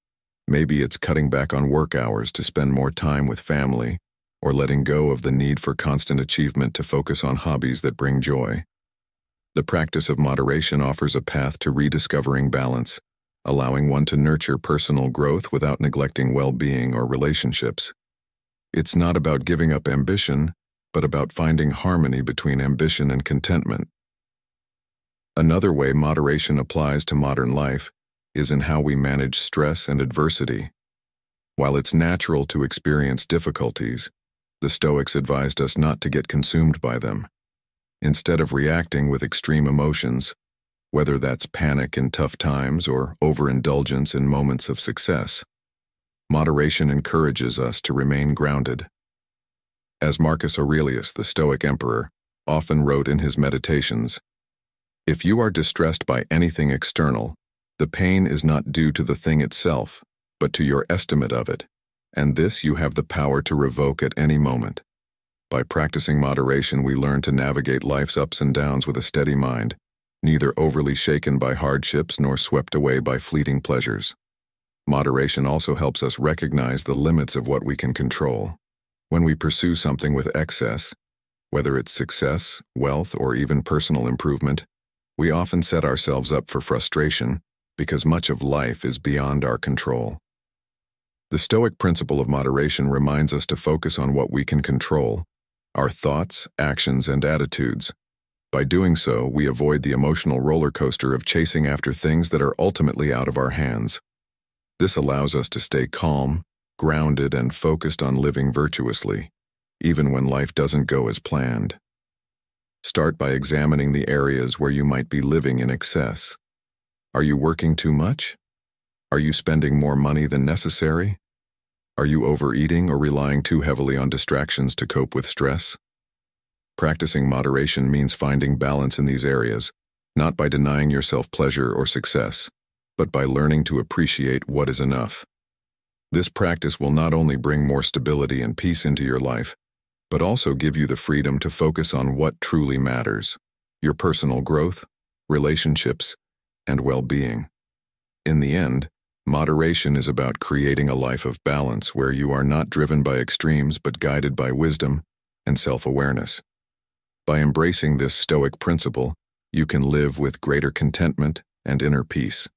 Maybe it's cutting back on work hours to spend more time with family, or letting go of the need for constant achievement to focus on hobbies that bring joy. The practice of moderation offers a path to rediscovering balance, allowing one to nurture personal growth without neglecting well-being or relationships. It's not about giving up ambition, but about finding harmony between ambition and contentment. Another way moderation applies to modern life is in how we manage stress and adversity. While it's natural to experience difficulties, the Stoics advised us not to get consumed by them. Instead of reacting with extreme emotions, whether that's panic in tough times or overindulgence in moments of success, moderation encourages us to remain grounded. As Marcus Aurelius, the Stoic emperor, often wrote in his Meditations, "If you are distressed by anything external, the pain is not due to the thing itself, but to your estimate of it, and this you have the power to revoke at any moment." By practicing moderation, we learn to navigate life's ups and downs with a steady mind, neither overly shaken by hardships nor swept away by fleeting pleasures. Moderation also helps us recognize the limits of what we can control. When we pursue something with excess, whether it's success, wealth, or even personal improvement, we often set ourselves up for frustration because much of life is beyond our control. The Stoic principle of moderation reminds us to focus on what we can control, our thoughts, actions, and attitudes. By doing so, we avoid the emotional roller coaster of chasing after things that are ultimately out of our hands. This allows us to stay calm, grounded, and focused on living virtuously, even when life doesn't go as planned. Start by examining the areas where you might be living in excess. Are you working too much? Are you spending more money than necessary? Are you overeating or relying too heavily on distractions to cope with stress? Practicing moderation means finding balance in these areas, not by denying yourself pleasure or success, but by learning to appreciate what is enough. This practice will not only bring more stability and peace into your life, but also give you the freedom to focus on what truly matters: your personal growth, relationships, and well-being. In the end, moderation is about creating a life of balance where you are not driven by extremes but guided by wisdom and self-awareness. By embracing this Stoic principle, you can live with greater contentment and inner peace,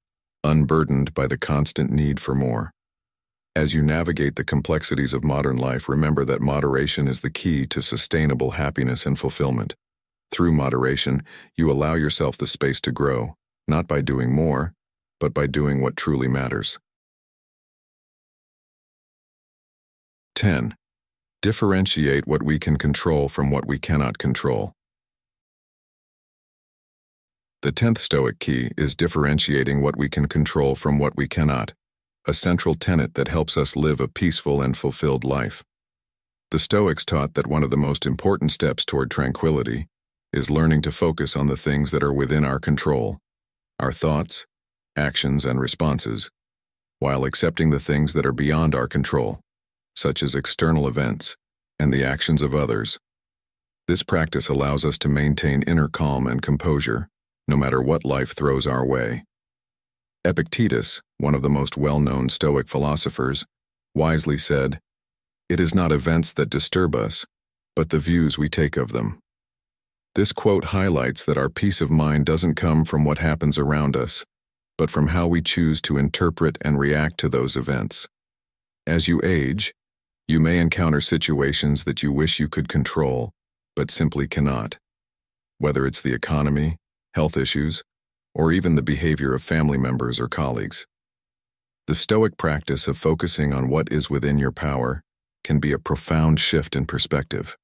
unburdened by the constant need for more. As you navigate the complexities of modern life, remember that moderation is the key to sustainable happiness and fulfillment. Through moderation, you allow yourself the space to grow, not by doing more, but by doing what truly matters. 10. Differentiate what we can control from what we cannot control. The 10th Stoic key is differentiating what we can control from what we cannot, a central tenet that helps us live a peaceful and fulfilled life. The Stoics taught that one of the most important steps toward tranquility is learning to focus on the things that are within our control, our thoughts, actions, and responses, while accepting the things that are beyond our control, such as external events and the actions of others. This practice allows us to maintain inner calm and composure, no matter what life throws our way. Epictetus, one of the most well-known Stoic philosophers, wisely said, "It is not events that disturb us, but the views we take of them." This quote highlights that our peace of mind doesn't come from what happens around us, but from how we choose to interpret and react to those events. As you age, You may encounter situations that you wish you could control, but simply cannot. Whether it's the economy, health issues, or even the behavior of family members or colleagues. The Stoic practice of focusing on what is within your power can be a profound shift in perspective.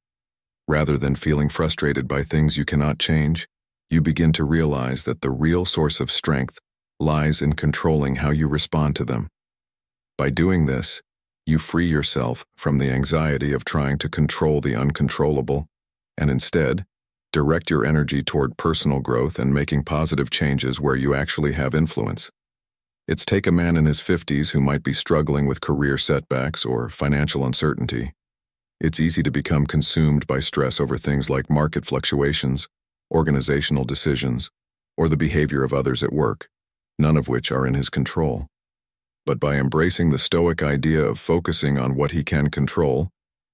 Rather than feeling frustrated by things you cannot change, you begin to realize that the real source of strength lies in controlling how you respond to them. By doing this, you free yourself from the anxiety of trying to control the uncontrollable, and instead, direct your energy toward personal growth and making positive changes where you actually have influence. It's take a man in his 50s who might be struggling with career setbacks or financial uncertainty. It's easy to become consumed by stress over things like market fluctuations, organizational decisions, or the behavior of others at work, none of which are in his control. But by embracing the Stoic idea of focusing on what he can control,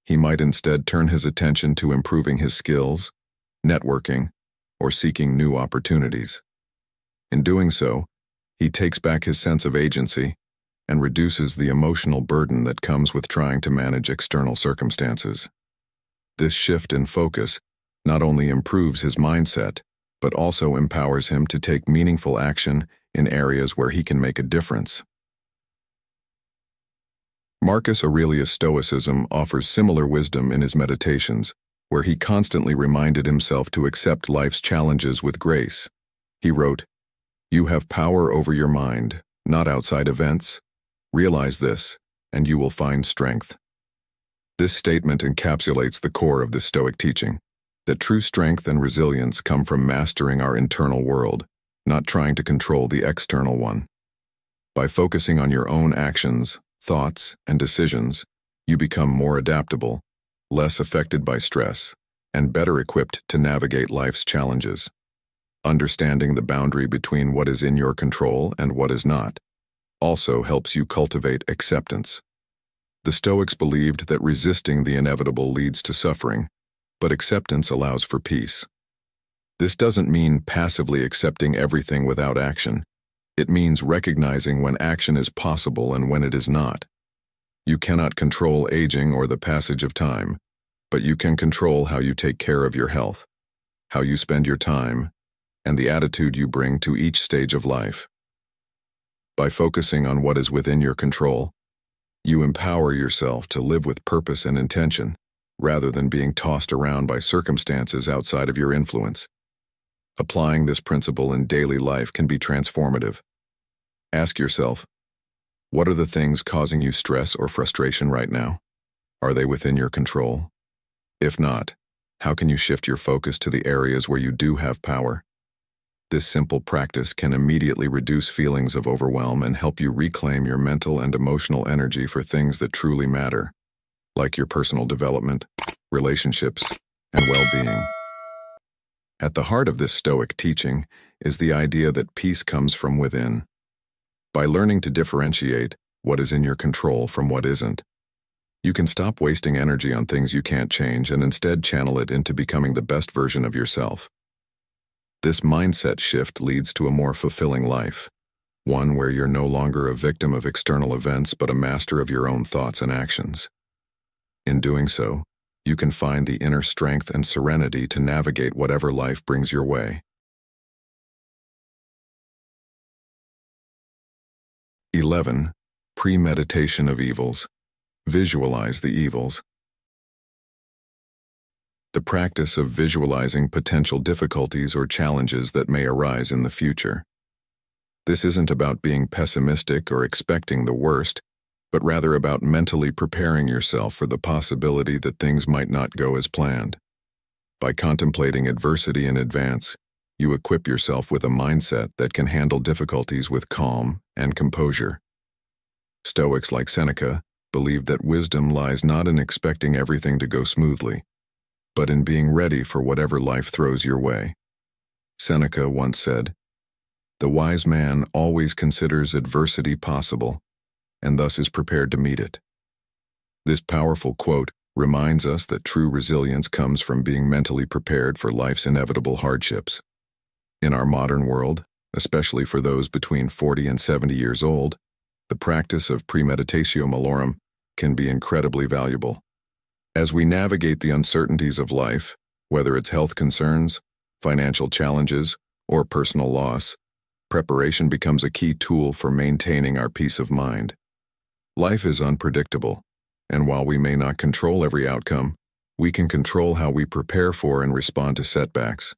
he might instead turn his attention to improving his skills, networking, or seeking new opportunities. In doing so, he takes back his sense of agency and reduces the emotional burden that comes with trying to manage external circumstances. This shift in focus not only improves his mindset, but also empowers him to take meaningful action in areas where he can make a difference. Marcus Aurelius' Stoicism offers similar wisdom in his Meditations, where he constantly reminded himself to accept life's challenges with grace. He wrote, "You have power over your mind, not outside events. Realize this, and you will find strength." This statement encapsulates the core of the Stoic teaching, that true strength and resilience come from mastering our internal world, not trying to control the external one. By focusing on your own actions, thoughts, and decisions, you become more adaptable, less affected by stress, and better equipped to navigate life's challenges. Understanding the boundary between what is in your control and what is not also helps you cultivate acceptance. The Stoics believed that resisting the inevitable leads to suffering, but acceptance allows for peace. This doesn't mean passively accepting everything without action. It means recognizing when action is possible and when it is not. You cannot control aging or the passage of time, but you can control how you take care of your health, how you spend your time, and the attitude you bring to each stage of life. By focusing on what is within your control, you empower yourself to live with purpose and intention, rather than being tossed around by circumstances outside of your influence. Applying this principle in daily life can be transformative. Ask yourself, what are the things causing you stress or frustration right now? Are they within your control? If not, how can you shift your focus to the areas where you do have power? This simple practice can immediately reduce feelings of overwhelm and help you reclaim your mental and emotional energy for things that truly matter, like your personal development, relationships, and well-being. At the heart of this Stoic teaching is the idea that peace comes from within. By learning to differentiate what is in your control from what isn't, you can stop wasting energy on things you can't change and instead channel it into becoming the best version of yourself. This mindset shift leads to a more fulfilling life, one where you're no longer a victim of external events but a master of your own thoughts and actions. In doing so, you can find the inner strength and serenity to navigate whatever life brings your way. 11. Premeditation of evils. Visualize the evils. The practice of visualizing potential difficulties or challenges that may arise in the future. This isn't about being pessimistic or expecting the worst, but rather about mentally preparing yourself for the possibility that things might not go as planned. By contemplating adversity in advance, you equip yourself with a mindset that can handle difficulties with calm and composure. Stoics like Seneca believed that wisdom lies not in expecting everything to go smoothly, but in being ready for whatever life throws your way. Seneca once said, "The wise man always considers adversity possible, and thus is prepared to meet it." This powerful quote reminds us that true resilience comes from being mentally prepared for life's inevitable hardships. In our modern world, especially for those between 40 and 70 years old, the practice of premeditatio malorum can be incredibly valuable. As we navigate the uncertainties of life, whether it's health concerns, financial challenges, or personal loss, preparation becomes a key tool for maintaining our peace of mind. Life is unpredictable, and while we may not control every outcome, we can control how we prepare for and respond to setbacks.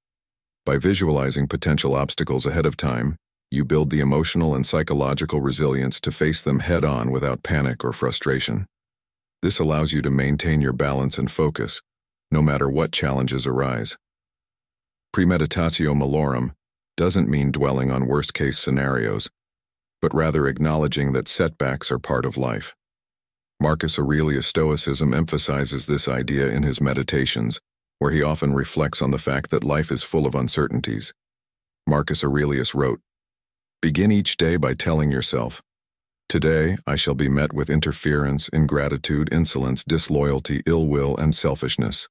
By visualizing potential obstacles ahead of time, you build the emotional and psychological resilience to face them head-on without panic or frustration. This allows you to maintain your balance and focus, no matter what challenges arise. Premeditatio malorum doesn't mean dwelling on worst-case scenarios, but rather acknowledging that setbacks are part of life. Marcus Aurelius' Stoicism emphasizes this idea in his Meditations, where he often reflects on the fact that life is full of uncertainties. Marcus Aurelius wrote, "Begin each day by telling yourself, 'Today I shall be met with interference, ingratitude, insolence, disloyalty, ill will, and selfishness,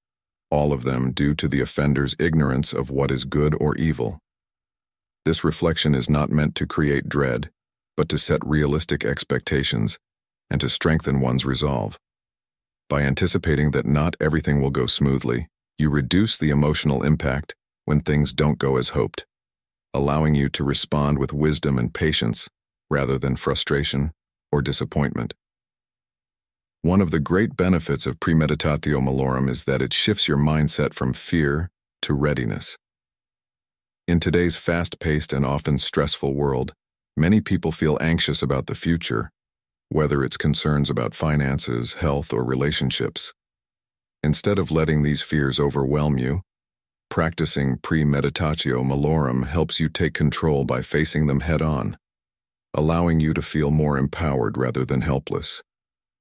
all of them due to the offender's ignorance of what is good or evil.' This reflection is not meant to create dread, but to set realistic expectations and to strengthen one's resolve. By anticipating that not everything will go smoothly, you reduce the emotional impact when things don't go as hoped, allowing you to respond with wisdom and patience rather than frustration or disappointment. One of the great benefits of premeditatio malorum is that it shifts your mindset from fear to readiness. In today's fast-paced and often stressful world, many people feel anxious about the future, whether it's concerns about finances, health, or relationships. Instead of letting these fears overwhelm you, practicing premeditatio malorum helps you take control by facing them head-on, allowing you to feel more empowered rather than helpless.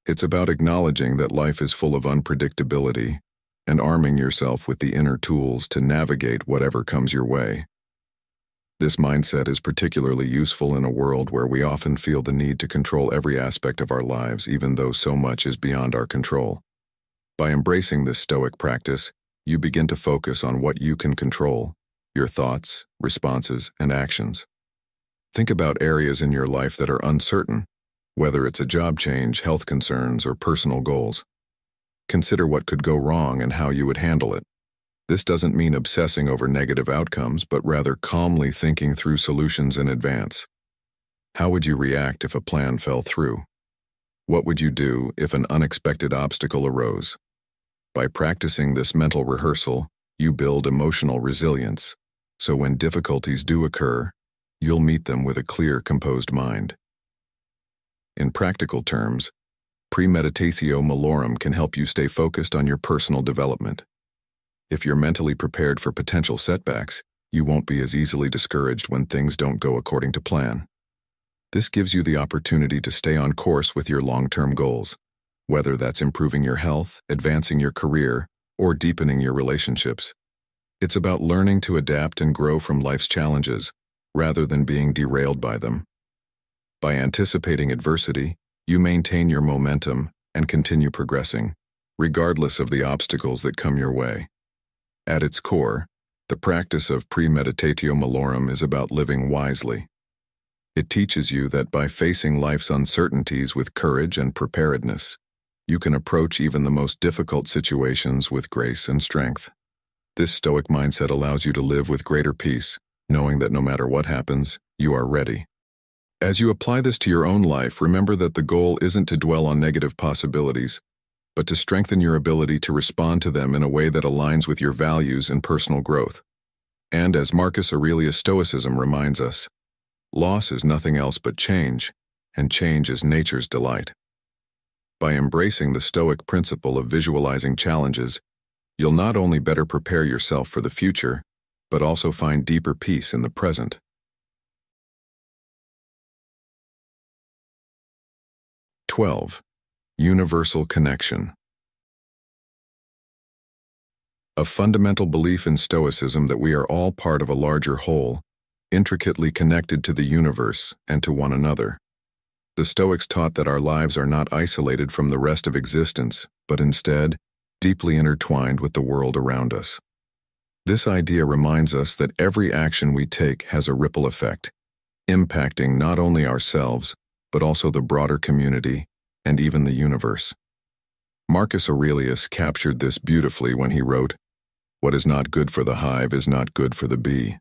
It's about acknowledging that life is full of unpredictability and arming yourself with the inner tools to navigate whatever comes your way. This mindset is particularly useful in a world where we often feel the need to control every aspect of our lives, even though so much is beyond our control. By embracing this Stoic practice, you begin to focus on what you can control, your thoughts, responses, and actions. Think about areas in your life that are uncertain, whether it's a job change, health concerns, or personal goals. Consider what could go wrong and how you would handle it. This doesn't mean obsessing over negative outcomes, but rather calmly thinking through solutions in advance. How would you react if a plan fell through? What would you do if an unexpected obstacle arose? By practicing this mental rehearsal, you build emotional resilience, so when difficulties do occur, you'll meet them with a clear, composed mind. In practical terms, premeditatio malorum can help you stay focused on your personal development. If you're mentally prepared for potential setbacks, you won't be as easily discouraged when things don't go according to plan. This gives you the opportunity to stay on course with your long-term goals, whether that's improving your health, advancing your career, or deepening your relationships. It's about learning to adapt and grow from life's challenges, rather than being derailed by them. By anticipating adversity, you maintain your momentum and continue progressing, regardless of the obstacles that come your way. At its core, the practice of premeditatio malorum is about living wisely. It teaches you that by facing life's uncertainties with courage and preparedness, you can approach even the most difficult situations with grace and strength. This Stoic mindset allows you to live with greater peace, knowing that no matter what happens, you are ready. As you apply this to your own life, remember that the goal isn't to dwell on negative possibilities, but to strengthen your ability to respond to them in a way that aligns with your values and personal growth. And as Marcus Aurelius' Stoicism reminds us, loss is nothing else but change, and change is nature's delight. By embracing the Stoic principle of visualizing challenges, you'll not only better prepare yourself for the future, but also find deeper peace in the present. 12. Universal connection. A fundamental belief in Stoicism that we are all part of a larger whole, intricately connected to the universe and to one another. The Stoics taught that our lives are not isolated from the rest of existence, but instead, deeply intertwined with the world around us. This idea reminds us that every action we take has a ripple effect, impacting not only ourselves, but also the broader community and even the universe. Marcus Aurelius captured this beautifully when he wrote, "What is not good for the hive is not good for the bee."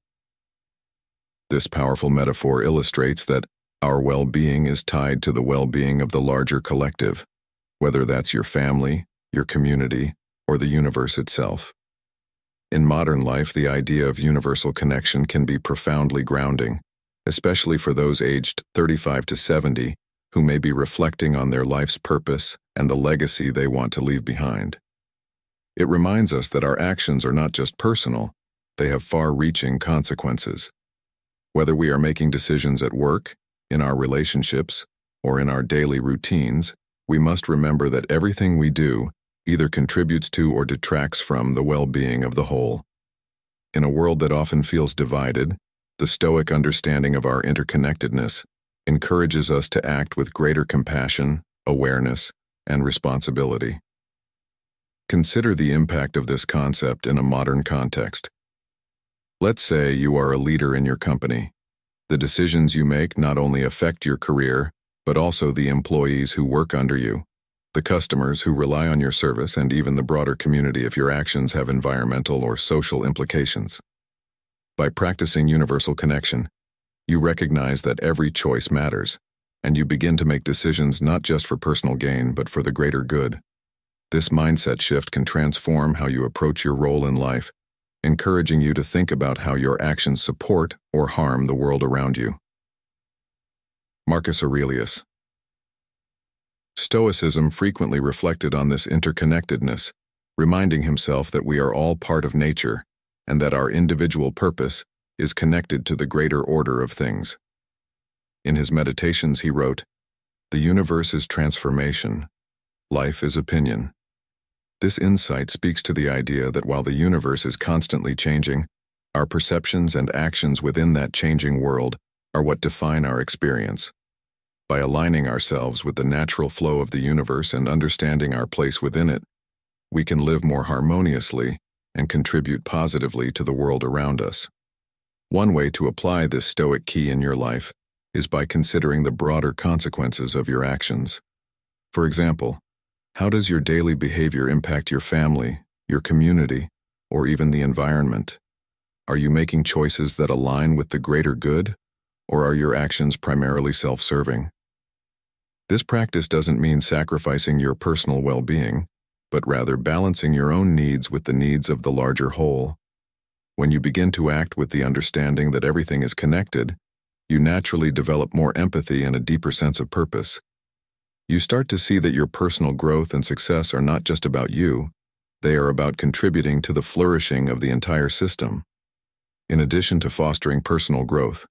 This powerful metaphor illustrates that our well-being is tied to the well-being of the larger collective, whether that's your family, your community, or the universe itself. In modern life, the idea of universal connection can be profoundly grounding, especially for those aged 35 to 70 who may be reflecting on their life's purpose and the legacy they want to leave behind. It reminds us that our actions are not just personal, they have far-reaching consequences. Whether we are making decisions at work, in our relationships, or in our daily routines, we must remember that everything we do either contributes to or detracts from the well-being of the whole. In a world that often feels divided, the Stoic understanding of our interconnectedness encourages us to act with greater compassion, awareness, and responsibility. Consider the impact of this concept in a modern context. Let's say you are a leader in your company. The decisions you make not only affect your career, but also the employees who work under you, the customers who rely on your service, and even the broader community if your actions have environmental or social implications. By practicing universal connection, you recognize that every choice matters, and you begin to make decisions not just for personal gain but for the greater good. This mindset shift can transform how you approach your role in life, encouraging you to think about how your actions support or harm the world around you. Marcus Aurelius. Stoicism frequently reflected on this interconnectedness, reminding himself that we are all part of nature and that our individual purpose is connected to the greater order of things. In his meditations he wrote, "The universe is transformation. Life is opinion." This insight speaks to the idea that while the universe is constantly changing, our perceptions and actions within that changing world are what define our experience. By aligning ourselves with the natural flow of the universe and understanding our place within it, we can live more harmoniously and contribute positively to the world around us. One way to apply this Stoic key in your life is by considering the broader consequences of your actions. For example, how does your daily behavior impact your family, your community, or even the environment? Are you making choices that align with the greater good, or are your actions primarily self-serving? This practice doesn't mean sacrificing your personal well-being, but rather balancing your own needs with the needs of the larger whole. When you begin to act with the understanding that everything is connected, you naturally develop more empathy and a deeper sense of purpose. You start to see that your personal growth and success are not just about you, they are about contributing to the flourishing of the entire system. In addition to fostering personal growth,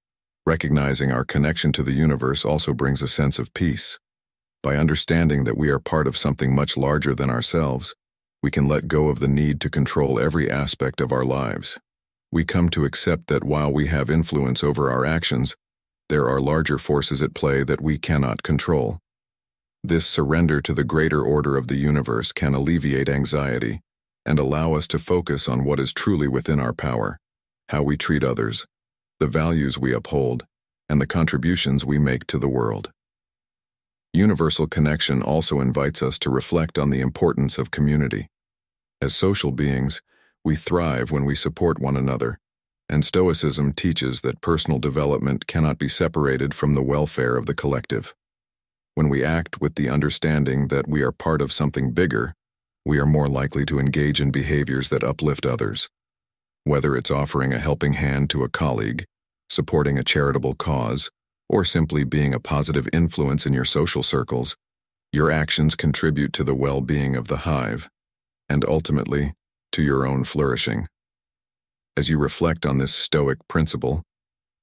recognizing our connection to the universe also brings a sense of peace. By understanding that we are part of something much larger than ourselves, we can let go of the need to control every aspect of our lives. We come to accept that while we have influence over our actions, there are larger forces at play that we cannot control. This surrender to the greater order of the universe can alleviate anxiety and allow us to focus on what is truly within our power, how we treat others, the values we uphold, and the contributions we make to the world. Universal connection also invites us to reflect on the importance of community. As social beings, we thrive when we support one another, and Stoicism teaches that personal development cannot be separated from the welfare of the collective. When we act with the understanding that we are part of something bigger, we are more likely to engage in behaviors that uplift others. Whether it's offering a helping hand to a colleague, supporting a charitable cause, or simply being a positive influence in your social circles, your actions contribute to the well-being of the hive, and ultimately, to your own flourishing. As you reflect on this Stoic principle,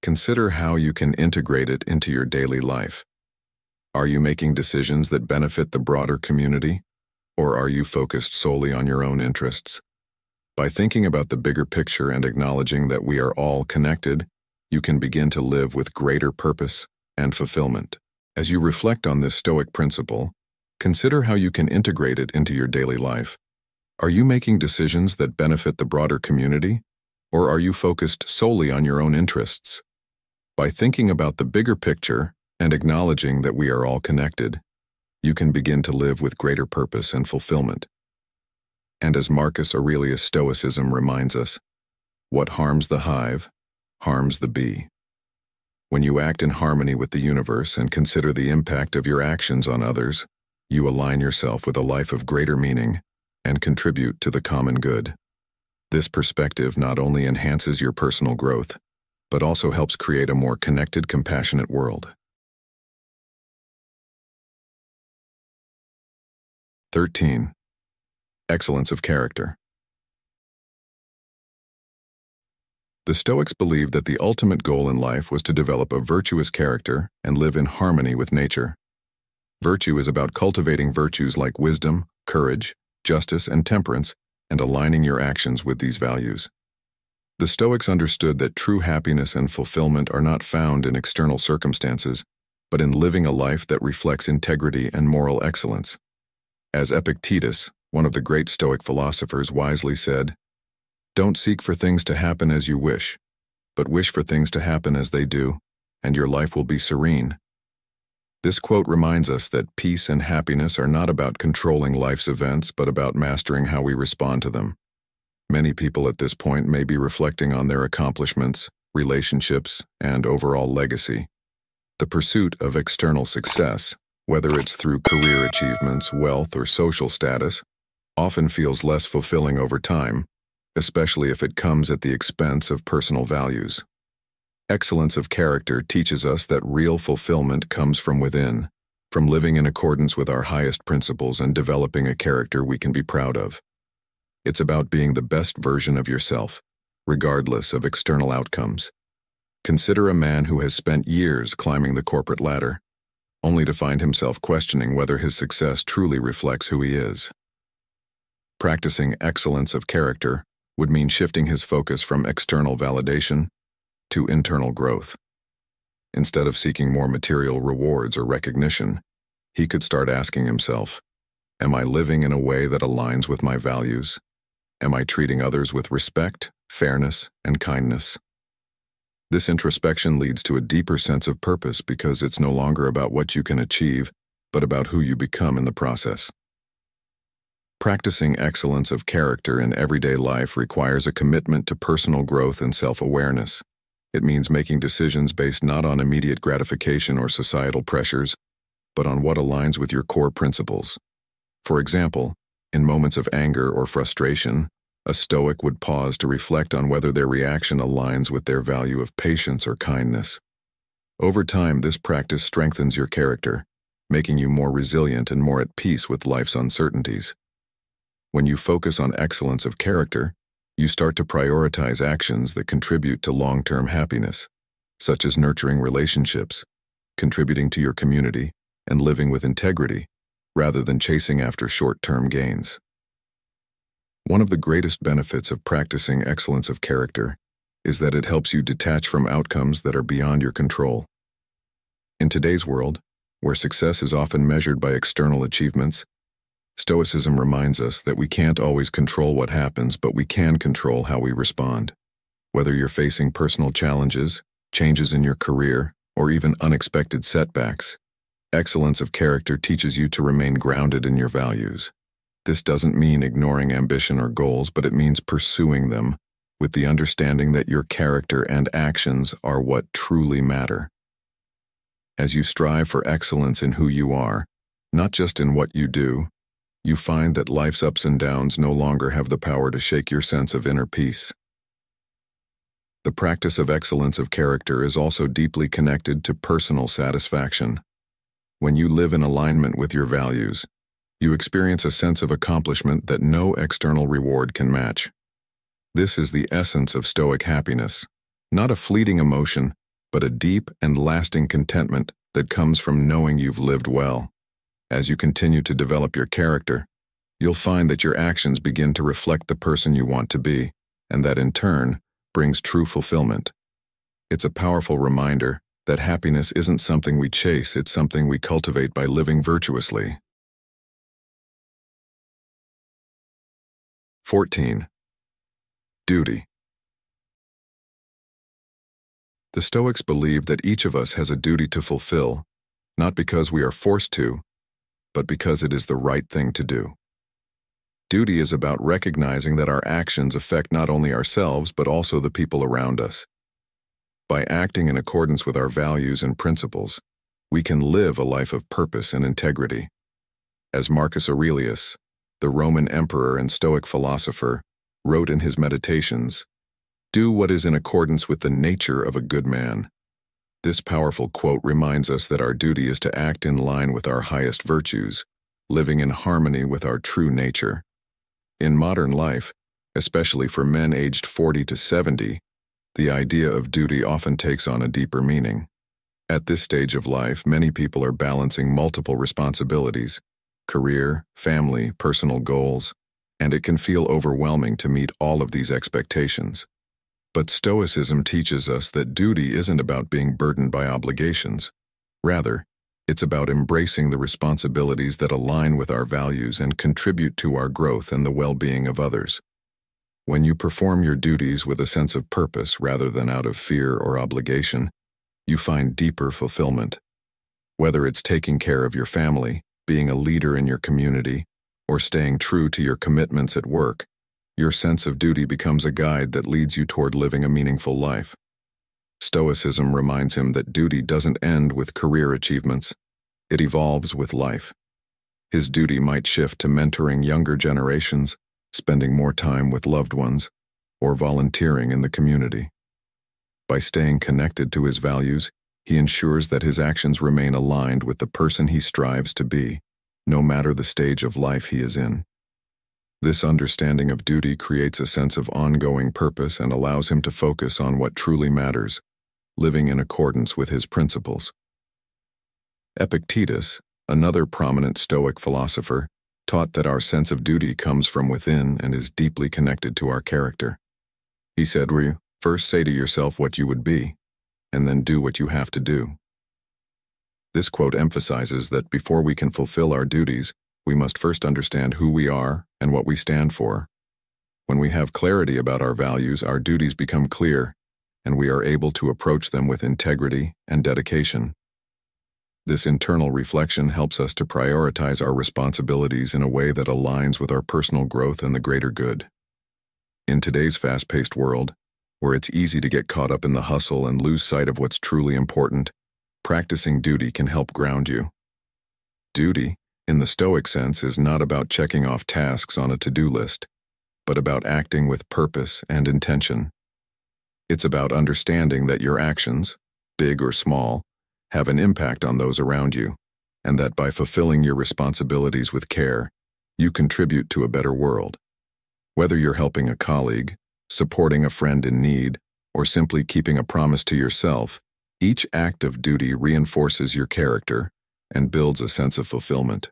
consider how you can integrate it into your daily life. Are you making decisions that benefit the broader community, or are you focused solely on your own interests? By thinking about the bigger picture and acknowledging that we are all connected, you can begin to live with greater purpose and fulfillment. As you reflect on this Stoic principle, consider how you can integrate it into your daily life. Are you making decisions that benefit the broader community, or are you focused solely on your own interests? By thinking about the bigger picture and acknowledging that we are all connected, you can begin to live with greater purpose and fulfillment. And as Marcus Aurelius' Stoicism reminds us, what harms the hive, harms the bee. When you act in harmony with the universe and consider the impact of your actions on others, you align yourself with a life of greater meaning and contribute to the common good. This perspective not only enhances your personal growth, but also helps create a more connected, compassionate world. 13. Excellence of character. The Stoics believed that the ultimate goal in life was to develop a virtuous character and live in harmony with nature. Virtue is about cultivating virtues like wisdom, courage, justice, and temperance, and aligning your actions with these values. The Stoics understood that true happiness and fulfillment are not found in external circumstances, but in living a life that reflects integrity and moral excellence. As Epictetus, one of the great Stoic philosophers, wisely said, "Don't seek for things to happen as you wish, but wish for things to happen as they do, and your life will be serene." This quote reminds us that peace and happiness are not about controlling life's events, but about mastering how we respond to them. Many people at this point may be reflecting on their accomplishments, relationships, and overall legacy. The pursuit of external success, whether it's through career achievements, wealth, or social status, often feels less fulfilling over time, especially if it comes at the expense of personal values. Excellence of character teaches us that real fulfillment comes from within, from living in accordance with our highest principles and developing a character we can be proud of. It's about being the best version of yourself, regardless of external outcomes. Consider a man who has spent years climbing the corporate ladder, only to find himself questioning whether his success truly reflects who he is. Practicing excellence of character would mean shifting his focus from external validation to internal growth. Instead of seeking more material rewards or recognition, he could start asking himself, am I living in a way that aligns with my values? Am I treating others with respect, fairness, and kindness? This introspection leads to a deeper sense of purpose because it's no longer about what you can achieve, but about who you become in the process. Practicing excellence of character in everyday life requires a commitment to personal growth and self-awareness. It means making decisions based not on immediate gratification or societal pressures, but on what aligns with your core principles. For example, in moments of anger or frustration, a Stoic would pause to reflect on whether their reaction aligns with their value of patience or kindness. Over time, this practice strengthens your character, making you more resilient and more at peace with life's uncertainties. When you focus on excellence of character, you start to prioritize actions that contribute to long-term happiness, such as nurturing relationships, contributing to your community, and living with integrity, rather than chasing after short-term gains. One of the greatest benefits of practicing excellence of character is that it helps you detach from outcomes that are beyond your control. In today's world, where success is often measured by external achievements, Stoicism reminds us that we can't always control what happens, but we can control how we respond. Whether you're facing personal challenges, changes in your career, or even unexpected setbacks, excellence of character teaches you to remain grounded in your values. This doesn't mean ignoring ambition or goals, but it means pursuing them with the understanding that your character and actions are what truly matter. As you strive for excellence in who you are, not just in what you do, you find that life's ups and downs no longer have the power to shake your sense of inner peace. The practice of excellence of character is also deeply connected to personal satisfaction. When you live in alignment with your values, you experience a sense of accomplishment that no external reward can match. This is the essence of Stoic happiness, not a fleeting emotion, but a deep and lasting contentment that comes from knowing you've lived well. As you continue to develop your character, you'll find that your actions begin to reflect the person you want to be, and that in turn brings true fulfillment. It's a powerful reminder that happiness isn't something we chase, it's something we cultivate by living virtuously. 14. Duty. The Stoics believe that each of us has a duty to fulfill, not because we are forced to, but because it is the right thing to do. Duty is about recognizing that our actions affect not only ourselves but also the people around us. By acting in accordance with our values and principles, we can live a life of purpose and integrity. As Marcus Aurelius, the Roman emperor and Stoic philosopher, wrote in his Meditations, "Do what is in accordance with the nature of a good man." This powerful quote reminds us that our duty is to act in line with our highest virtues, living in harmony with our true nature. In modern life, especially for men aged 40 to 70, the idea of duty often takes on a deeper meaning. At this stage of life, many people are balancing multiple responsibilities, career, family, personal goals, and it can feel overwhelming to meet all of these expectations. But Stoicism teaches us that duty isn't about being burdened by obligations. Rather, it's about embracing the responsibilities that align with our values and contribute to our growth and the well-being of others. When you perform your duties with a sense of purpose rather than out of fear or obligation, you find deeper fulfillment. Whether it's taking care of your family, being a leader in your community, or staying true to your commitments at work, your sense of duty becomes a guide that leads you toward living a meaningful life. Stoicism reminds him that duty doesn't end with career achievements, it evolves with life. His duty might shift to mentoring younger generations, spending more time with loved ones, or volunteering in the community. By staying connected to his values, he ensures that his actions remain aligned with the person he strives to be, no matter the stage of life he is in. This understanding of duty creates a sense of ongoing purpose and allows him to focus on what truly matters, living in accordance with his principles. Epictetus, another prominent Stoic philosopher, taught that our sense of duty comes from within and is deeply connected to our character. He said, "First say to yourself what you would be, and then do what you have to do." This quote emphasizes that before we can fulfill our duties, we must first understand who we are and what we stand for. When we have clarity about our values, our duties become clear, and we are able to approach them with integrity and dedication. This internal reflection helps us to prioritize our responsibilities in a way that aligns with our personal growth and the greater good. In today's fast-paced world, where it's easy to get caught up in the hustle and lose sight of what's truly important, practicing duty can help ground you. Duty, in the Stoic sense, is not about checking off tasks on a to-do list, but about acting with purpose and intention. It's about understanding that your actions, big or small, have an impact on those around you, and that by fulfilling your responsibilities with care, you contribute to a better world. Whether you're helping a colleague, supporting a friend in need, or simply keeping a promise to yourself, each act of duty reinforces your character and builds a sense of fulfillment.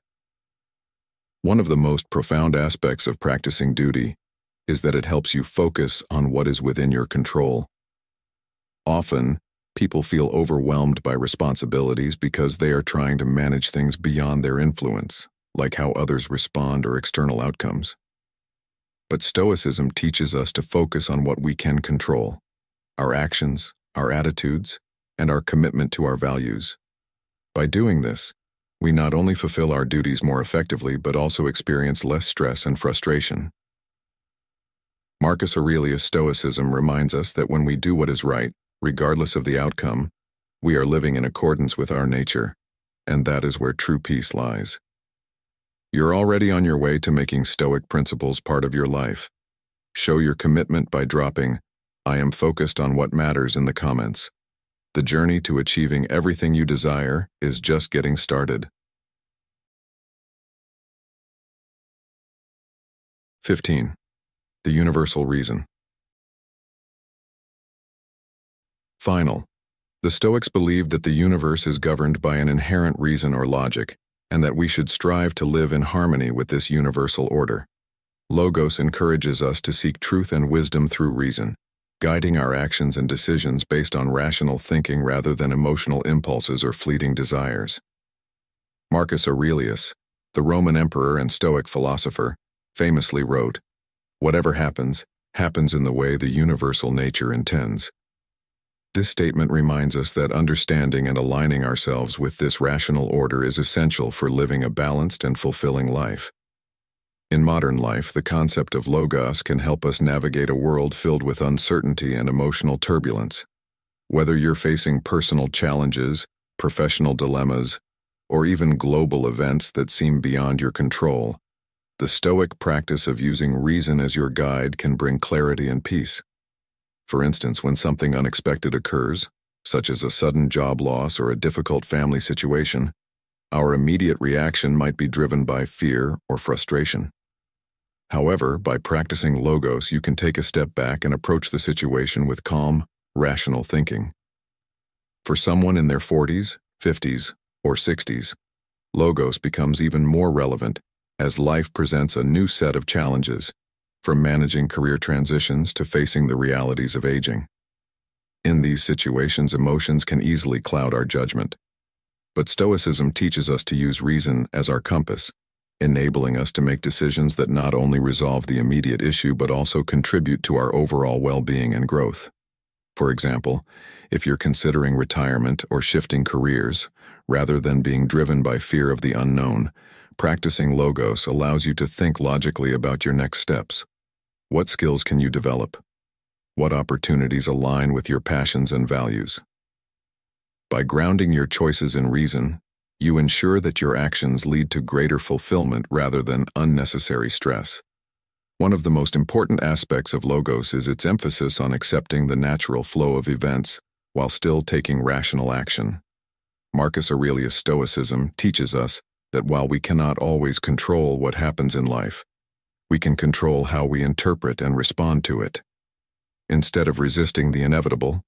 One of the most profound aspects of practicing duty is that it helps you focus on what is within your control. Often, people feel overwhelmed by responsibilities because they are trying to manage things beyond their influence, like how others respond or external outcomes. But Stoicism teaches us to focus on what we can control: our actions, our attitudes, and our commitment to our values. By doing this, we not only fulfill our duties more effectively but also experience less stress and frustration. Marcus Aurelius' Stoicism reminds us that when we do what is right, regardless of the outcome, we are living in accordance with our nature, and that is where true peace lies. You're already on your way to making Stoic principles part of your life. Show your commitment by dropping "I am focused on what matters" in the comments. The journey to achieving everything you desire is just getting started. 15. The universal reason. Final. The Stoics believed that the universe is governed by an inherent reason or logic, and that we should strive to live in harmony with this universal order. Logos encourages us to seek truth and wisdom through reason, guiding our actions and decisions based on rational thinking rather than emotional impulses or fleeting desires. Marcus Aurelius, the Roman emperor and Stoic philosopher, famously wrote, "Whatever happens, happens in the way the universal nature intends." This statement reminds us that understanding and aligning ourselves with this rational order is essential for living a balanced and fulfilling life. In modern life, the concept of logos can help us navigate a world filled with uncertainty and emotional turbulence. Whether you're facing personal challenges, professional dilemmas, or even global events that seem beyond your control, the Stoic practice of using reason as your guide can bring clarity and peace. For instance, when something unexpected occurs, such as a sudden job loss or a difficult family situation, our immediate reaction might be driven by fear or frustration. However, by practicing logos, you can take a step back and approach the situation with calm, rational thinking. For someone in their 40s, 50s, or 60s, logos becomes even more relevant as life presents a new set of challenges, from managing career transitions to facing the realities of aging. In these situations, emotions can easily cloud our judgment. But Stoicism teaches us to use reason as our compass, enabling us to make decisions that not only resolve the immediate issue but also contribute to our overall well-being and growth. For example, if you're considering retirement or shifting careers, rather than being driven by fear of the unknown, practicing logos allows you to think logically about your next steps. What skills can you develop? What opportunities align with your passions and values? By grounding your choices in reason, you ensure that your actions lead to greater fulfillment rather than unnecessary stress. One of the most important aspects of logos is its emphasis on accepting the natural flow of events while still taking rational action. Marcus Aurelius' Stoicism teaches us that while we cannot always control what happens in life, we can control how we interpret and respond to it. Instead of resisting the inevitable,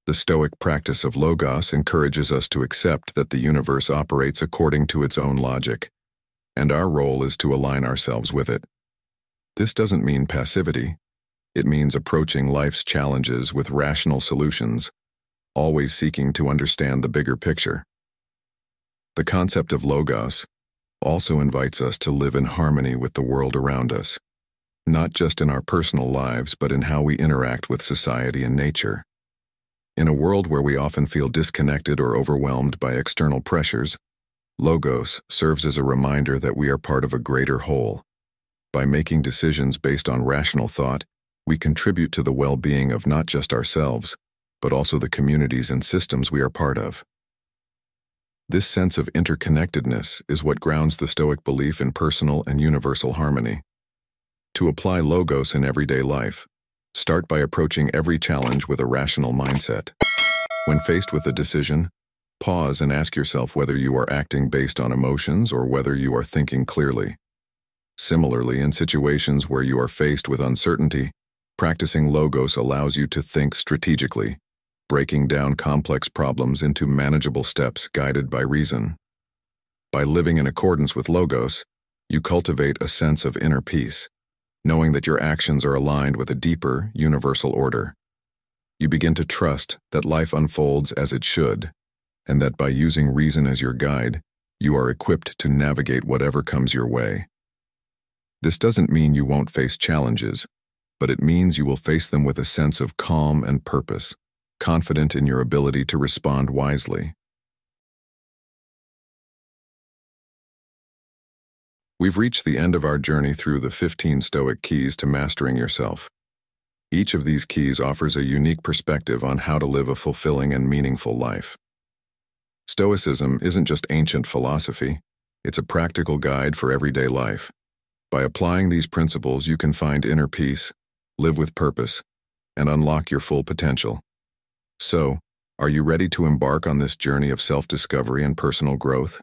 the Stoic practice of logos encourages us to accept that the universe operates according to its own logic, and our role is to align ourselves with it. This doesn't mean passivity. It means approaching life's challenges with rational solutions, always seeking to understand the bigger picture. The concept of logos also invites us to live in harmony with the world around us, not just in our personal lives, but in how we interact with society and nature. In a world where we often feel disconnected or overwhelmed by external pressures, logos serves as a reminder that we are part of a greater whole. By making decisions based on rational thought, we contribute to the well-being of not just ourselves, but also the communities and systems we are part of. This sense of interconnectedness is what grounds the Stoic belief in personal and universal harmony. To apply logos in everyday life, start by approaching every challenge with a rational mindset. When faced with a decision, pause and ask yourself whether you are acting based on emotions or whether you are thinking clearly. Similarly, in situations where you are faced with uncertainty, practicing logos allows you to think strategically, breaking down complex problems into manageable steps guided by reason. By living in accordance with logos, you cultivate a sense of inner peace, knowing that your actions are aligned with a deeper, universal order. You begin to trust that life unfolds as it should, and that by using reason as your guide, you are equipped to navigate whatever comes your way. This doesn't mean you won't face challenges, but it means you will face them with a sense of calm and purpose, confident in your ability to respond wisely. We've reached the end of our journey through the 15 Stoic keys to mastering yourself. Each of these keys offers a unique perspective on how to live a fulfilling and meaningful life. Stoicism isn't just ancient philosophy, it's a practical guide for everyday life. By applying these principles, you can find inner peace, live with purpose, and unlock your full potential. So, are you ready to embark on this journey of self-discovery and personal growth?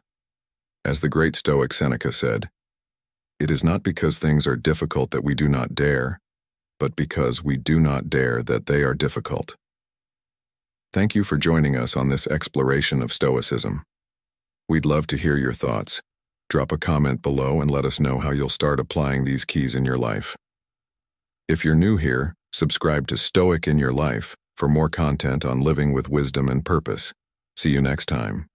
As the great Stoic Seneca said, "It is not because things are difficult that we do not dare, but because we do not dare that they are difficult." Thank you for joining us on this exploration of Stoicism. We'd love to hear your thoughts. Drop a comment below and let us know how you'll start applying these keys in your life. If you're new here, subscribe to Stoic in Your Life for more content on living with wisdom and purpose. See you next time.